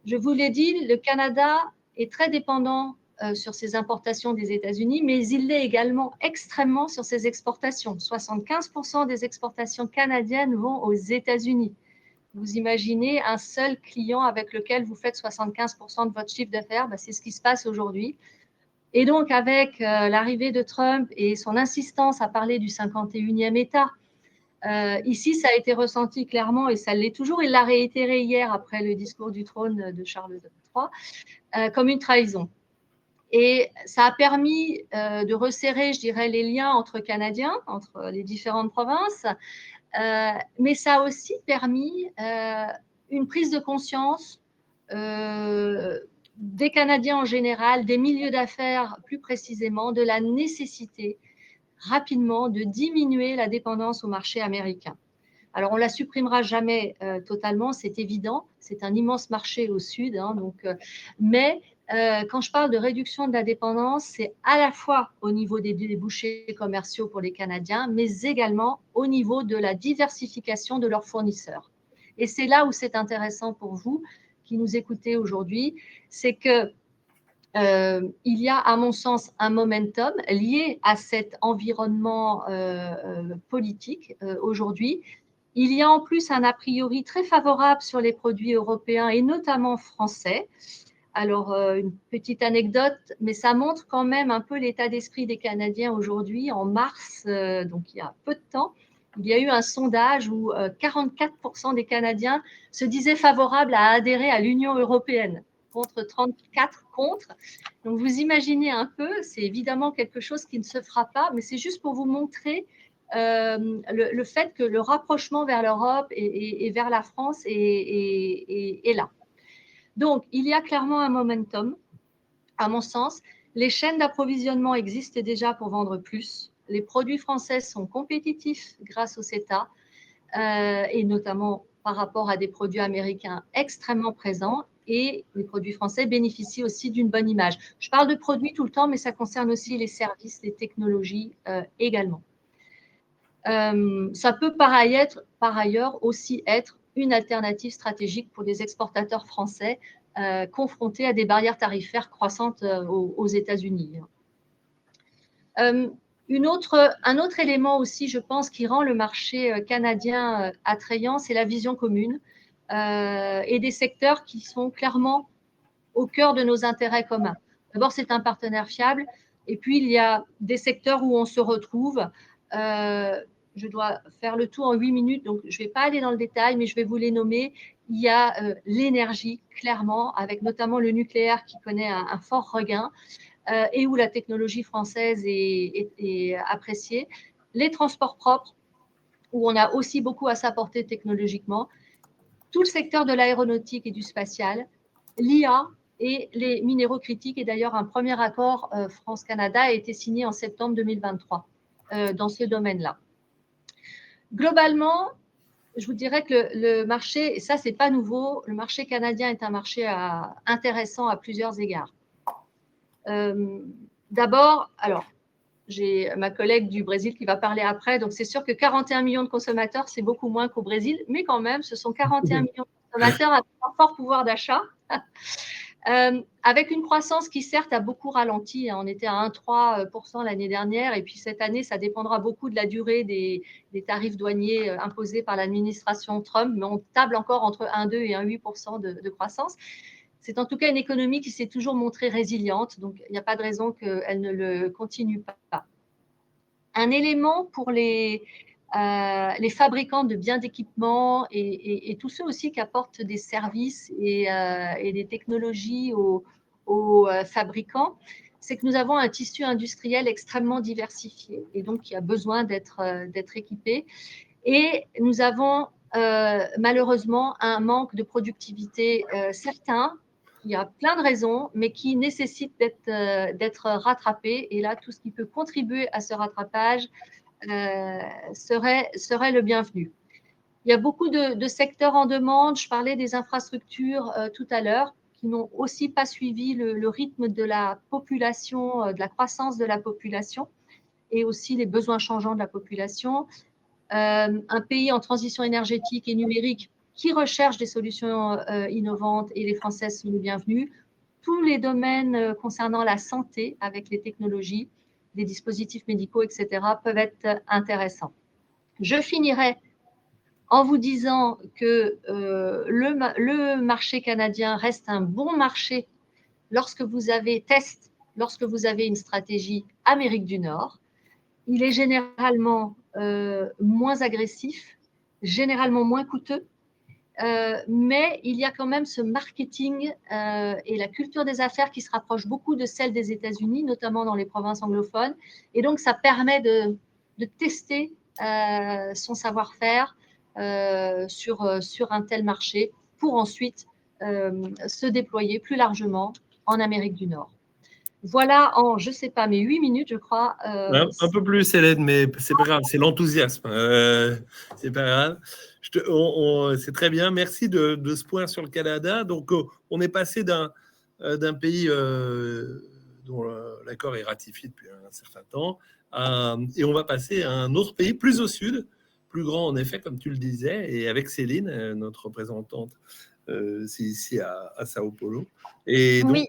Je vous l'ai dit, le Canada est très dépendant sur ses importations des États-Unis, mais il l'est également extrêmement sur ses exportations. 75% des exportations canadiennes vont aux États-Unis. Vous imaginez un seul client avec lequel vous faites 75% de votre chiffre d'affaires, c'est ce qui se passe aujourd'hui. Et donc, avec l'arrivée de Trump et son insistance à parler du 51e État, ici, ça a été ressenti clairement, et ça l'est toujours. Il l'a réitéré hier après le discours du trône de Charles III, comme une trahison. Et ça a permis de resserrer, je dirais, les liens entre Canadiens, entre les différentes provinces. Mais ça a aussi permis une prise de conscience des Canadiens en général, des milieux d'affaires plus précisément, de la nécessité rapidement de diminuer la dépendance au marché américain. Alors, on ne la supprimera jamais totalement, c'est évident, c'est un immense marché au sud, mais quand je parle de réduction de la dépendance, c'est à la fois au niveau des débouchés commerciaux pour les Canadiens, mais également au niveau de la diversification de leurs fournisseurs. Et c'est là où c'est intéressant pour vous qui nous écoutez aujourd'hui, c'est que il y a, à mon sens, un momentum lié à cet environnement politique aujourd'hui. Il y a en plus un a priori très favorable sur les produits européens et notamment français. Alors, une petite anecdote, mais ça montre quand même un peu l'état d'esprit des Canadiens aujourd'hui. En mars, donc il y a peu de temps, il y a eu un sondage où 44% des Canadiens se disaient favorables à adhérer à l'Union européenne, contre 34 contre. Donc, vous imaginez un peu, c'est évidemment quelque chose qui ne se fera pas, mais c'est juste pour vous montrer le fait que le rapprochement vers l'Europe et vers la France est là. Donc, il y a clairement un momentum, à mon sens. Les chaînes d'approvisionnement existent déjà pour vendre plus. Les produits français sont compétitifs grâce au CETA et notamment par rapport à des produits américains extrêmement présents. Et les produits français bénéficient aussi d'une bonne image. Je parle de produits tout le temps, mais ça concerne aussi les services, les technologies également. Ça peut par ailleurs aussi être une alternative stratégique pour des exportateurs français confrontés à des barrières tarifaires croissantes aux États-Unis. Un autre élément aussi, je pense, qui rend le marché canadien attrayant, c'est la vision commune et des secteurs qui sont clairement au cœur de nos intérêts communs. D'abord, c'est un partenaire fiable, et puis il y a des secteurs où on se retrouve. Je dois faire le tour en 8 minutes, donc je ne vais pas aller dans le détail, mais je vais vous les nommer. Il y a l'énergie, clairement, avec notamment le nucléaire qui connaît un fort regain et où la technologie française est appréciée. Les transports propres, où on a aussi beaucoup à s'apporter technologiquement. Tout le secteur de l'aéronautique et du spatial, l'IA et les minéraux critiques. Et d'ailleurs, un premier accord France-Canada a été signé en septembre 2023 dans ce domaine-là. Globalement, je vous dirais que le marché, et ça, ce n'est pas nouveau, le marché canadien est un marché intéressant à plusieurs égards. D'abord, alors, j'ai ma collègue du Brésil qui va parler après, donc c'est sûr que 41 millions de consommateurs, c'est beaucoup moins qu'au Brésil, mais quand même, ce sont 41 millions de consommateurs avec un fort pouvoir d'achat. Avec une croissance qui certes a beaucoup ralenti, on était à 1,3% l'année dernière et puis cette année ça dépendra beaucoup de la durée des tarifs douaniers imposés par l'administration Trump, mais on table encore entre 1,2 et 1,8% de croissance. C'est en tout cas une économie qui s'est toujours montrée résiliente, donc il n'y a pas de raison qu'elle ne le continue pas. Un élément pour les fabricants de biens d'équipement et tous ceux aussi qui apportent des services et des technologies aux fabricants, c'est que nous avons un tissu industriel extrêmement diversifié et donc qui a besoin d'être équipé. Et nous avons malheureusement un manque de productivité certain. Il y a plein de raisons, mais qui nécessitent d'être rattrapé. Et là, tout ce qui peut contribuer à ce rattrapage serait le bienvenu. Il y a beaucoup de secteurs en demande. Je parlais des infrastructures tout à l'heure, qui n'ont aussi pas suivi le rythme de la population, de la croissance de la population, et aussi les besoins changeants de la population. Un pays en transition énergétique et numérique qui recherche des solutions innovantes, et les Françaises sont les bienvenues. Tous les domaines concernant la santé avec les technologies, les dispositifs médicaux, etc., peuvent être intéressants. Je finirai en vous disant que le marché canadien reste un bon marché lorsque vous avez une stratégie Amérique du Nord. Il est généralement moins agressif, généralement moins coûteux, mais il y a quand même ce marketing et la culture des affaires qui se rapproche beaucoup de celle des États-Unis, notamment dans les provinces anglophones. Et donc, ça permet de tester son savoir-faire sur un tel marché pour ensuite se déployer plus largement en Amérique du Nord. Voilà en, je ne sais pas, mais 8 minutes, je crois. Un peu plus, Hélène, mais c'est pas grave, c'est l'enthousiasme. C'est pas grave. C'est très bien. Merci de ce point sur le Canada. Donc, on est passé d'un d'un pays dont l'accord est ratifié depuis un certain temps, et on va passer à un autre pays plus au sud, plus grand en effet, comme tu le disais, et avec Céline, notre représentante, c'est ici à Sao Paulo, et donc Oui,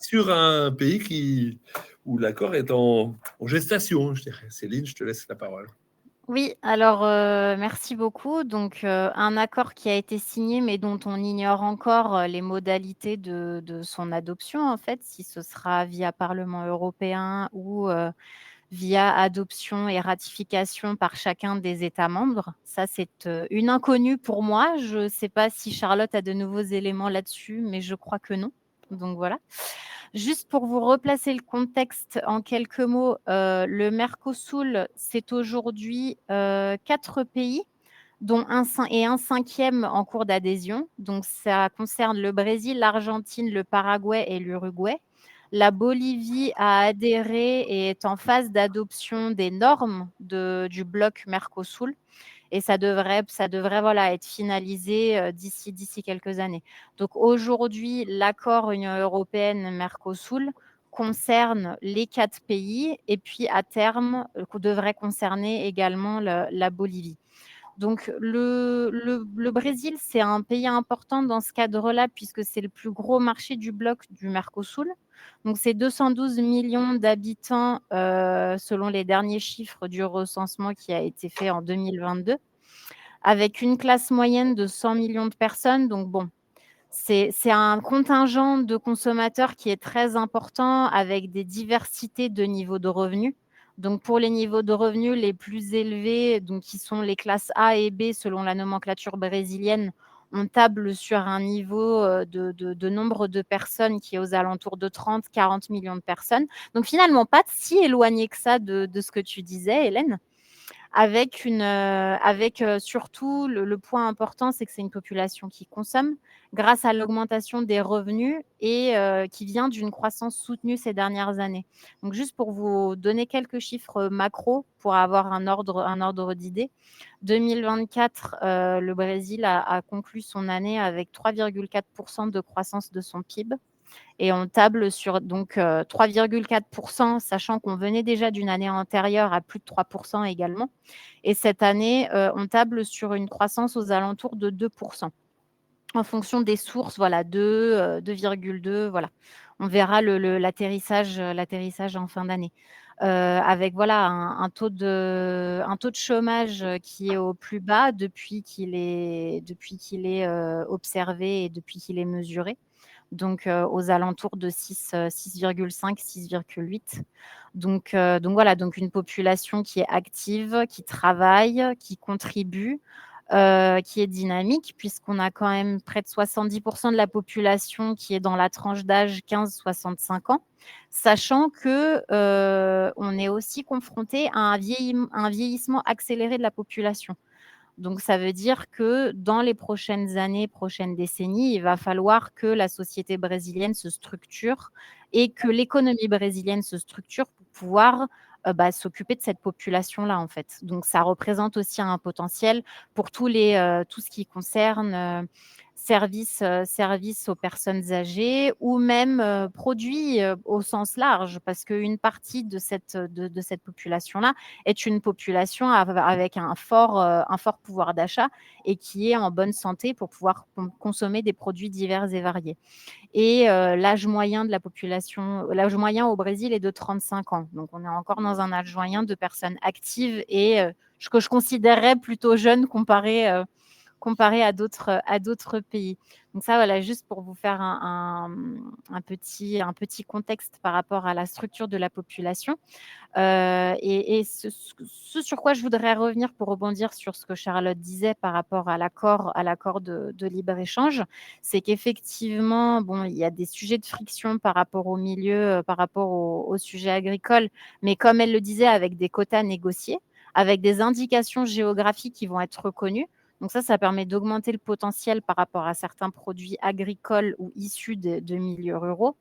sur un pays où l'accord est en gestation, je dirais. Céline, je te laisse la parole. oui, alors merci beaucoup. Donc, un accord qui a été signé, mais dont on ignore encore les modalités de son adoption, en fait, si ce sera via Parlement européen ou via adoption et ratification par chacun des États membres. Ça, c'est une inconnue pour moi. Je ne sais pas si Charlotte a de nouveaux éléments là-dessus, mais je crois que non. Donc voilà. Juste pour vous replacer le contexte en quelques mots, le Mercosur, c'est aujourd'hui 4 pays, dont un cinquième en cours d'adhésion. Donc, ça concerne le Brésil, l'Argentine, le Paraguay et l'Uruguay. La Bolivie a adhéré et est en phase d'adoption des normes du bloc Mercosur. Et ça devrait voilà, être finalisé d'ici quelques années. Donc aujourd'hui, l'accord Union européenne-Mercosur concerne les 4 pays et puis à terme, devrait concerner également la Bolivie. Donc le Brésil, c'est un pays important dans ce cadre-là puisque c'est le plus gros marché du bloc du Mercosur. Donc c'est 212 millions d'habitants selon les derniers chiffres du recensement qui a été fait en 2022, avec une classe moyenne de 100 millions de personnes. Donc bon, c'est un contingent de consommateurs qui est très important avec des diversités de niveaux de revenus. Donc, pour les niveaux de revenus les plus élevés, donc qui sont les classes A et B selon la nomenclature brésilienne, on table sur un niveau de nombre de personnes qui est aux alentours de 30-40 millions de personnes. Donc, finalement, pas si éloigné que ça de ce que tu disais, Hélène. Avec surtout le point important, c'est que c'est une population qui consomme grâce à l'augmentation des revenus et qui vient d'une croissance soutenue ces dernières années. Donc juste pour vous donner quelques chiffres macro pour avoir un ordre d'idée, 2024, le Brésil a conclu son année avec 3,4% de croissance de son PIB. Et on table sur donc 3,4%, sachant qu'on venait déjà d'une année antérieure à plus de 3% également. Et cette année, on table sur une croissance aux alentours de 2%. En fonction des sources, voilà, 2, 2,2, voilà. On verra l'atterrissage en fin d'année. Avec voilà, un taux de chômage qui est au plus bas depuis qu'il est observé et depuis qu'il est mesuré. Donc aux alentours de 6,5, 6,8. Donc voilà, donc une population qui est active, qui travaille, qui contribue, qui est dynamique, puisqu'on a quand même près de 70% de la population qui est dans la tranche d'âge 15-65 ans, sachant qu'on est aussi confronté à un vieillissement accéléré de la population. Donc, ça veut dire que dans les prochaines années, prochaines décennies, il va falloir que la société brésilienne se structure et que l'économie brésilienne se structure pour pouvoir s'occuper de cette population-là, en fait. Donc, ça représente aussi un potentiel pour tout ce qui concerne services aux personnes âgées ou même produits au sens large, parce qu'une partie de cette population-là est une population avec un fort pouvoir d'achat et qui est en bonne santé pour pouvoir consommer des produits divers et variés. Et l'âge moyen au Brésil est de 35 ans. Donc, on est encore dans un âge moyen de personnes actives et que je considérerais plutôt jeune comparé à d'autres pays. Donc ça, voilà, juste pour vous faire un petit contexte par rapport à la structure de la population. Et ce sur quoi je voudrais revenir pour rebondir sur ce que Charlotte disait par rapport à l'accord de libre-échange, c'est qu'effectivement, bon, il y a des sujets de friction par rapport au milieu, par rapport au sujet agricole, mais comme elle le disait, avec des quotas négociés, avec des indications géographiques qui vont être reconnues. Donc ça permet d'augmenter le potentiel par rapport à certains produits agricoles ou issus de milieux ruraux.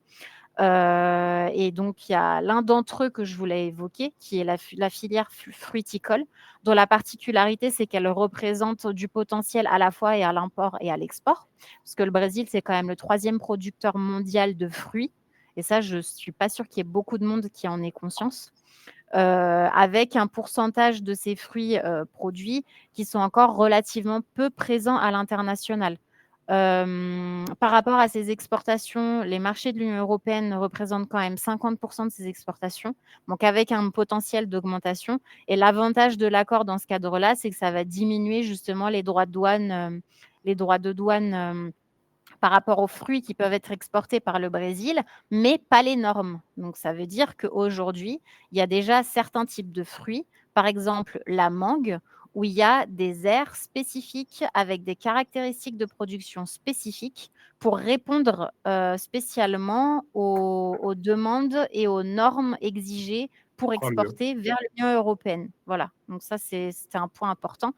Et donc, il y a l'un d'entre eux que je voulais évoquer, qui est la filière fruiticole, dont la particularité, c'est qu'elle représente du potentiel à la fois et à l'import et à l'export, parce que le Brésil, c'est quand même le 3e producteur mondial de fruits. Et ça, je ne suis pas sûre qu'il y ait beaucoup de monde qui en ait conscience. Avec un pourcentage de ces fruits produits qui sont encore relativement peu présents à l'international. Par rapport à ces exportations, les marchés de l'Union européenne représentent quand même 50% de ces exportations, donc avec un potentiel d'augmentation. Et l'avantage de l'accord dans ce cadre-là, c'est que ça va diminuer justement les droits de douane, par rapport aux fruits qui peuvent être exportés par le Brésil, mais pas les normes. Donc, ça veut dire qu'aujourd'hui, il y a déjà certains types de fruits, par exemple la mangue, où il y a des aires spécifiques avec des caractéristiques de production spécifiques pour répondre spécialement aux demandes et aux normes exigées pour Oh, le- exporter vers l'Union européenne. Voilà, donc ça, c'était un point important.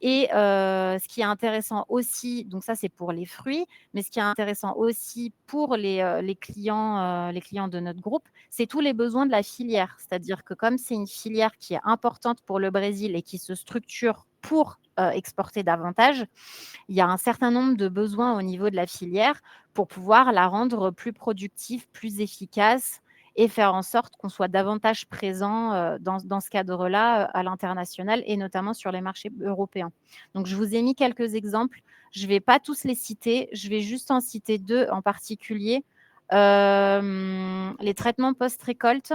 Et ce qui est intéressant aussi, donc ça, c'est pour les fruits, mais ce qui est intéressant aussi pour les clients de notre groupe, c'est tous les besoins de la filière. C'est-à-dire que comme c'est une filière qui est importante pour le Brésil et qui se structure pour exporter davantage, il y a un certain nombre de besoins au niveau de la filière pour pouvoir la rendre plus productive, plus efficace et faire en sorte qu'on soit davantage présent dans ce cadre-là à l'international et notamment sur les marchés européens. Donc, je vous ai mis quelques exemples. Je ne vais pas tous les citer. Je vais juste en citer 2 en particulier. Les traitements post-récolte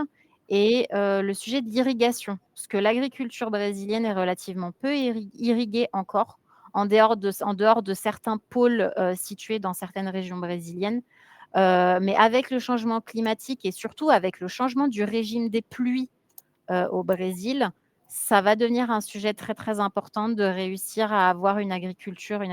et le sujet de l'irrigation, parce que l'agriculture brésilienne est relativement peu irriguée encore, en dehors de certains pôles situés dans certaines régions brésiliennes. Mais avec le changement climatique et surtout avec le changement du régime des pluies au Brésil, ça va devenir un sujet très, très important de réussir à avoir une agriculture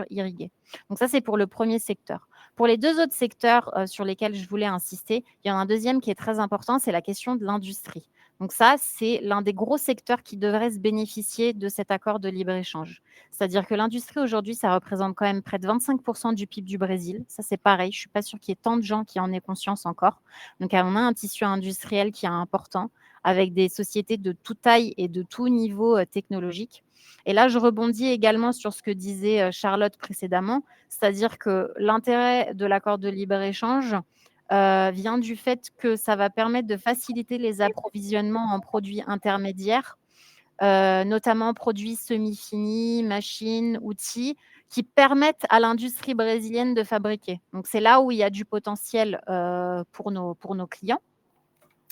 irriguée. Donc ça, c'est pour le premier secteur. Pour les 2 autres secteurs sur lesquels je voulais insister, il y en a un deuxième qui est très important, c'est la question de l'industrie. Donc ça, c'est l'un des gros secteurs qui devrait se bénéficier de cet accord de libre-échange. C'est-à-dire que l'industrie, aujourd'hui, ça représente quand même près de 25% du PIB du Brésil. Ça, c'est pareil. Je ne suis pas sûre qu'il y ait tant de gens qui en aient conscience encore. Donc, on a un tissu industriel qui est important, avec des sociétés de toute taille et de tout niveau technologique. Et là, je rebondis également sur ce que disait Charlotte précédemment, c'est-à-dire que l'intérêt de l'accord de libre-échange vient du fait que ça va permettre de faciliter les approvisionnements en produits intermédiaires, notamment produits semi-finis, machines, outils, qui permettent à l'industrie brésilienne de fabriquer. Donc, c'est là où il y a du potentiel pour nos clients,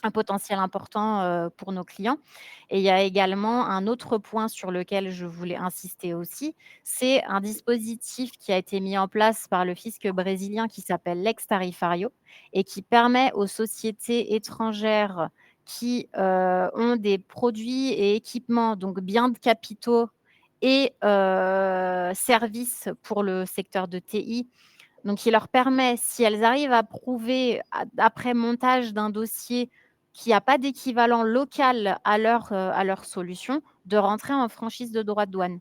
un potentiel important pour nos clients. Et il y a également un autre point sur lequel je voulais insister aussi, c'est un dispositif qui a été mis en place par le fisc brésilien qui s'appelle l'ex tarifario et qui permet aux sociétés étrangères qui ont des produits et équipements, donc biens de capitaux et services pour le secteur de TI, donc qui leur permet, si elles arrivent à prouver après montage d'un dossier qu'il n'y a pas d'équivalent local à leur solution, de rentrer en franchise de droits de douane.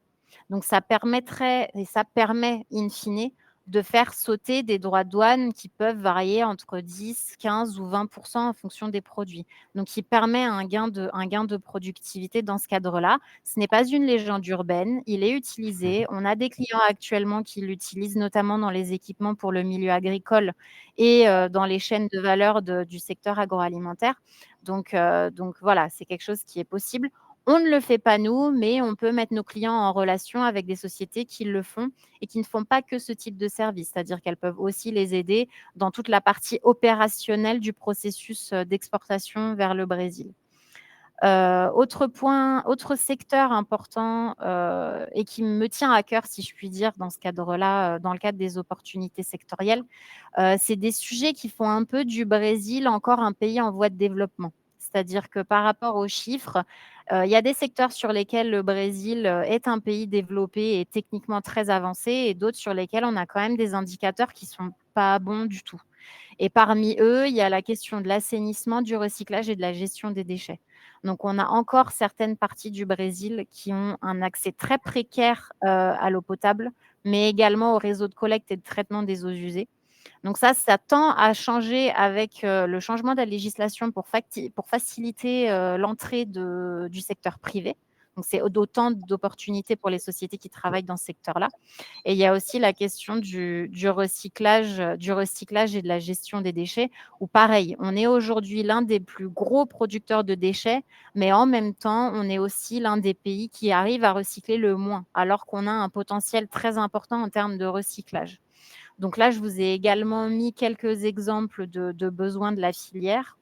Donc ça permettrait, et ça permet in fine, de faire sauter des droits de douane qui peuvent varier entre 10, 15 ou 20% en fonction des produits. Donc qui permet un gain de productivité dans ce cadre-là. Ce n'est pas une légende urbaine, il est utilisé. On a des clients actuellement qui l'utilisent, notamment dans les équipements pour le milieu agricole et dans les chaînes de valeur du secteur agroalimentaire. Donc voilà, c'est quelque chose qui est possible. On ne le fait pas nous, mais on peut mettre nos clients en relation avec des sociétés qui le font et qui ne font pas que ce type de service, c'est-à-dire qu'elles peuvent aussi les aider dans toute la partie opérationnelle du processus d'exportation vers le Brésil. Autre secteur important et qui me tient à cœur, si je puis dire, dans ce cadre-là, dans le cadre des opportunités sectorielles, c'est des sujets qui font un peu du Brésil encore un pays en voie de développement. C'est-à-dire que par rapport aux chiffres, il y a des secteurs sur lesquels le Brésil est un pays développé et techniquement très avancé et d'autres sur lesquels on a quand même des indicateurs qui ne sont pas bons du tout. Et parmi eux, il y a la question de l'assainissement, du recyclage et de la gestion des déchets. Donc, on a encore certaines parties du Brésil qui ont un accès très précaire à l'eau potable, mais également au réseau de collecte et de traitement des eaux usées. Donc ça tend à changer avec le changement de la législation pour faciliter l'entrée du secteur privé. Donc, c'est d'autant d'opportunités pour les sociétés qui travaillent dans ce secteur-là. Et il y a aussi la question du recyclage et de la gestion des déchets, où pareil, on est aujourd'hui l'un des plus gros producteurs de déchets, mais en même temps, on est aussi l'un des pays qui arrive à recycler le moins, alors qu'on a un potentiel très important en termes de recyclage. Donc là, je vous ai également mis quelques exemples de besoins de la filière.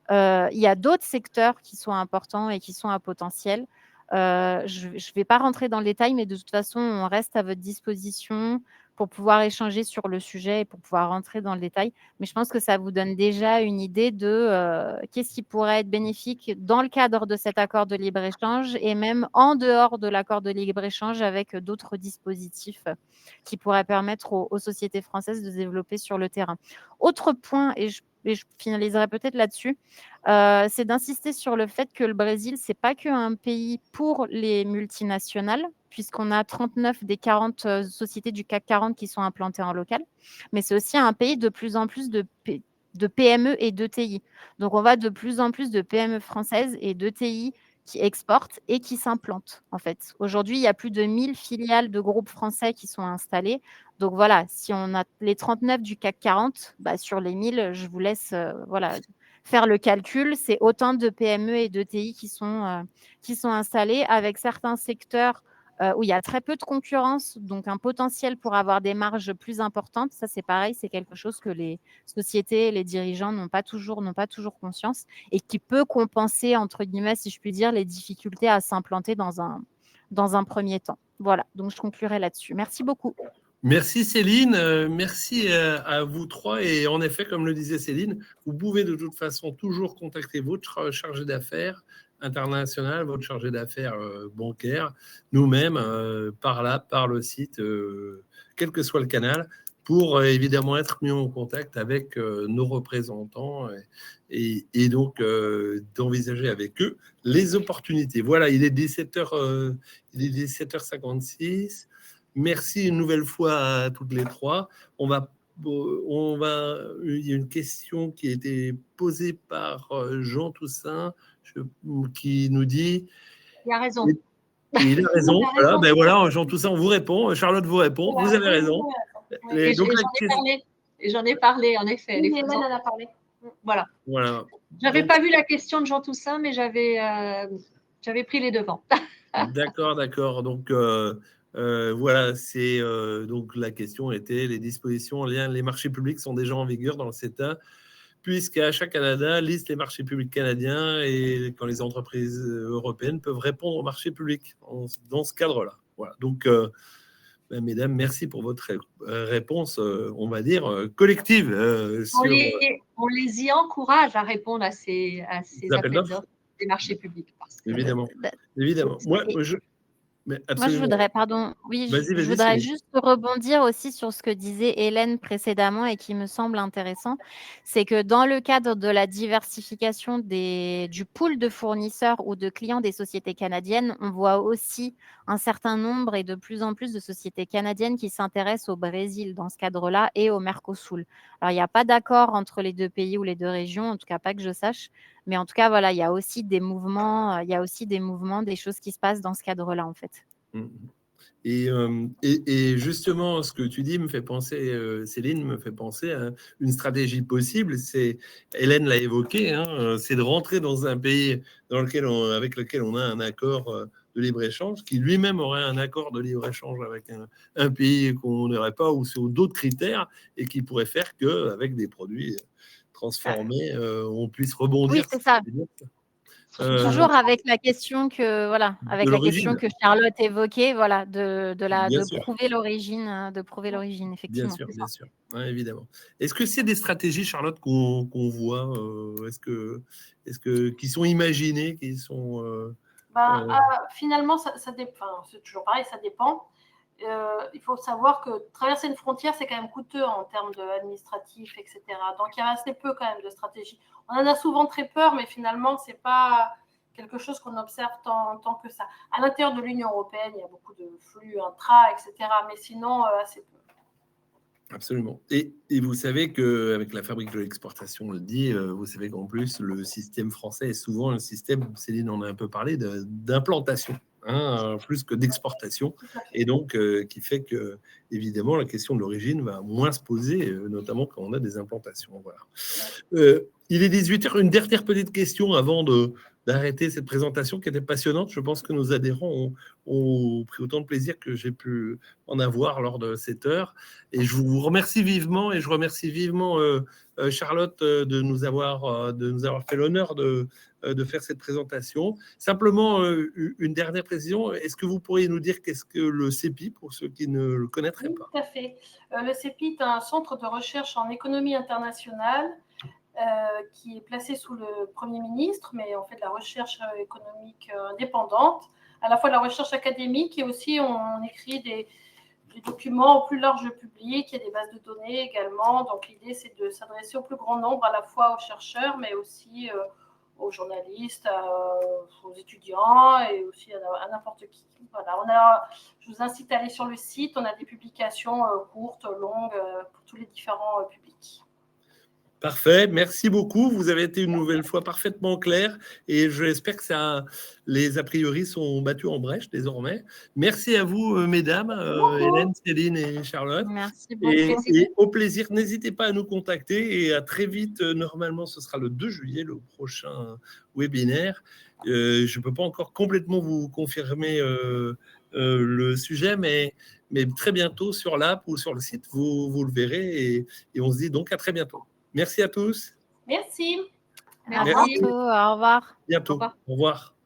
Il y a d'autres secteurs qui sont importants et qui sont à potentiel. Je ne vais pas rentrer dans le détail, mais de toute façon, on reste à votre disposition pour pouvoir échanger sur le sujet et pour pouvoir rentrer dans le détail. Mais je pense que ça vous donne déjà une idée de qu'est-ce qui pourrait être bénéfique dans le cadre de cet accord de libre-échange et même en dehors de l'accord de libre-échange avec d'autres dispositifs qui pourraient permettre aux sociétés françaises de se développer sur le terrain. Autre point, et je finaliserai peut-être là-dessus, c'est d'insister sur le fait que le Brésil, ce n'est pas qu'un pays pour les multinationales, puisqu'on a 39 des 40 sociétés du CAC 40 qui sont implantées en local, mais c'est aussi un pays de plus en plus de PME et d'ETI. Donc, on va de plus en plus de PME françaises et d'ETI qui exportent et qui s'implantent, en fait. Aujourd'hui, il y a plus de 1000 filiales de groupes français qui sont installées. Donc, voilà, si on a les 39 du CAC 40, sur les 1000, je vous laisse faire le calcul. C'est autant de PME et d'ETI qui sont installés avec certains secteurs où il y a très peu de concurrence, donc un potentiel pour avoir des marges plus importantes. Ça, c'est pareil, c'est quelque chose que les sociétés, les dirigeants n'ont pas toujours conscience et qui peut compenser, entre guillemets, si je puis dire, les difficultés à s'implanter dans un premier temps. Voilà, donc je conclurai là-dessus. Merci beaucoup. Merci Céline, merci à vous trois. Et en effet, comme le disait Céline, vous pouvez de toute façon toujours contacter votre chargé d'affaires international, votre chargé d'affaires bancaire, nous-mêmes, par le site, quel que soit le canal, pour évidemment être mis en contact avec nos représentants et donc d'envisager avec eux les opportunités. Voilà, il est 17h56. Merci une nouvelle fois à toutes les trois. Il y a une question qui a été posée par Jean Toussaint qui nous dit. Il a raison. Il a raison. Voilà, Jean Toussaint, on vous répond. Charlotte vous répond. Vous avez raison. Et j'en ai parlé, en effet. Oui, Hélène en a parlé. Voilà. J'avais pas vu la question de Jean Toussaint, mais j'avais pris les devants. D'accord. Donc, voilà, donc la question était les dispositions en lien, les marchés publics sont déjà en vigueur dans le CETA, puisqu'Achat Canada liste les marchés publics canadiens et quand les entreprises européennes peuvent répondre aux marchés publics dans ce cadre-là. Voilà. Donc, mesdames, merci pour votre réponse, on va dire, collective. On les y encourage à répondre à ces appels d'offres des marchés publics. Évidemment. Moi, je voudrais juste rebondir aussi sur ce que disait Hélène précédemment et qui me semble intéressant. C'est que dans le cadre de la diversification du pool de fournisseurs ou de clients des sociétés canadiennes, on voit aussi un certain nombre et de plus en plus de sociétés canadiennes qui s'intéressent au Brésil dans ce cadre-là et au Mercosur. Alors, il n'y a pas d'accord entre les deux pays ou les deux régions, en tout cas pas que je sache. Mais en tout cas, voilà, il y a aussi des mouvements, des choses qui se passent dans ce cadre-là, en fait. Et justement, ce que tu dis me fait penser, Céline, me fait penser à une stratégie possible. Hélène l'a évoqué, c'est de rentrer dans un pays avec lequel on a un accord de libre-échange, qui lui-même aurait un accord de libre-échange avec un pays qu'on n'aurait pas ou sur d'autres critères, et qui pourrait faire qu'avec des produits transformés, on puisse rebondir. Oui, c'est ça. Toujours avec la question que Charlotte évoquait, voilà, de prouver l'origine, effectivement. Bien sûr, ouais, évidemment. Est-ce que c'est des stratégies, Charlotte, qu'on voit, qui sont imaginées, qui sont finalement, ça dépend. C'est toujours pareil, ça dépend. Il faut savoir que traverser une frontière, c'est quand même coûteux en termes administratifs, etc. Donc, il y a assez peu quand même de stratégies. On en a souvent très peur, mais finalement, ce n'est pas quelque chose qu'on observe tant que ça. À l'intérieur de l'Union européenne, il y a beaucoup de flux intra, etc. Mais sinon, assez peu. Absolument. Et vous savez qu'avec la fabrique de l'exportation, on le dit, vous savez qu'en plus, le système français est souvent un système, Céline en a un peu parlé, d'implantation, hein, plus que d'exportation. Et donc, qui fait que, évidemment, la question de l'origine va moins se poser, notamment quand on a des implantations. Voilà. Il est 18h. Une dernière petite question avant d'arrêter cette présentation qui était passionnante. Je pense que nos adhérents ont pris autant de plaisir que j'ai pu en avoir lors de cette heure. Et je vous remercie vivement et je remercie vivement Charlotte de nous avoir fait l'honneur de faire cette présentation. Simplement, une dernière précision. Est-ce que vous pourriez nous dire qu'est-ce que le CEPI, pour ceux qui ne le connaîtraient pas? Tout à fait. Le CEPI est un centre de recherche en économie internationale qui est placé sous le Premier ministre, mais on fait de la recherche économique indépendante, à la fois de la recherche académique et aussi on écrit des documents au plus large public, il y a des bases de données également. Donc l'idée, c'est de s'adresser au plus grand nombre, à la fois aux chercheurs, mais aussi aux journalistes, aux étudiants et aussi à n'importe qui. Voilà, je vous incite à aller sur le site, on a des publications courtes, longues, pour tous les différents publics. Parfait, merci beaucoup. Vous avez été une nouvelle fois parfaitement clair et j'espère que les a priori sont battus en brèche désormais. Merci à vous, mesdames, Hélène, Céline et Charlotte. Merci beaucoup. Et au plaisir, n'hésitez pas à nous contacter et à très vite. Normalement, ce sera le 2 juillet, le prochain webinaire. Je ne peux pas encore complètement vous confirmer le sujet, mais très bientôt sur l'app ou sur le site, vous le verrez et on se dit donc à très bientôt. Merci à tous. Merci. À bientôt. Au revoir. Bientôt. Au revoir.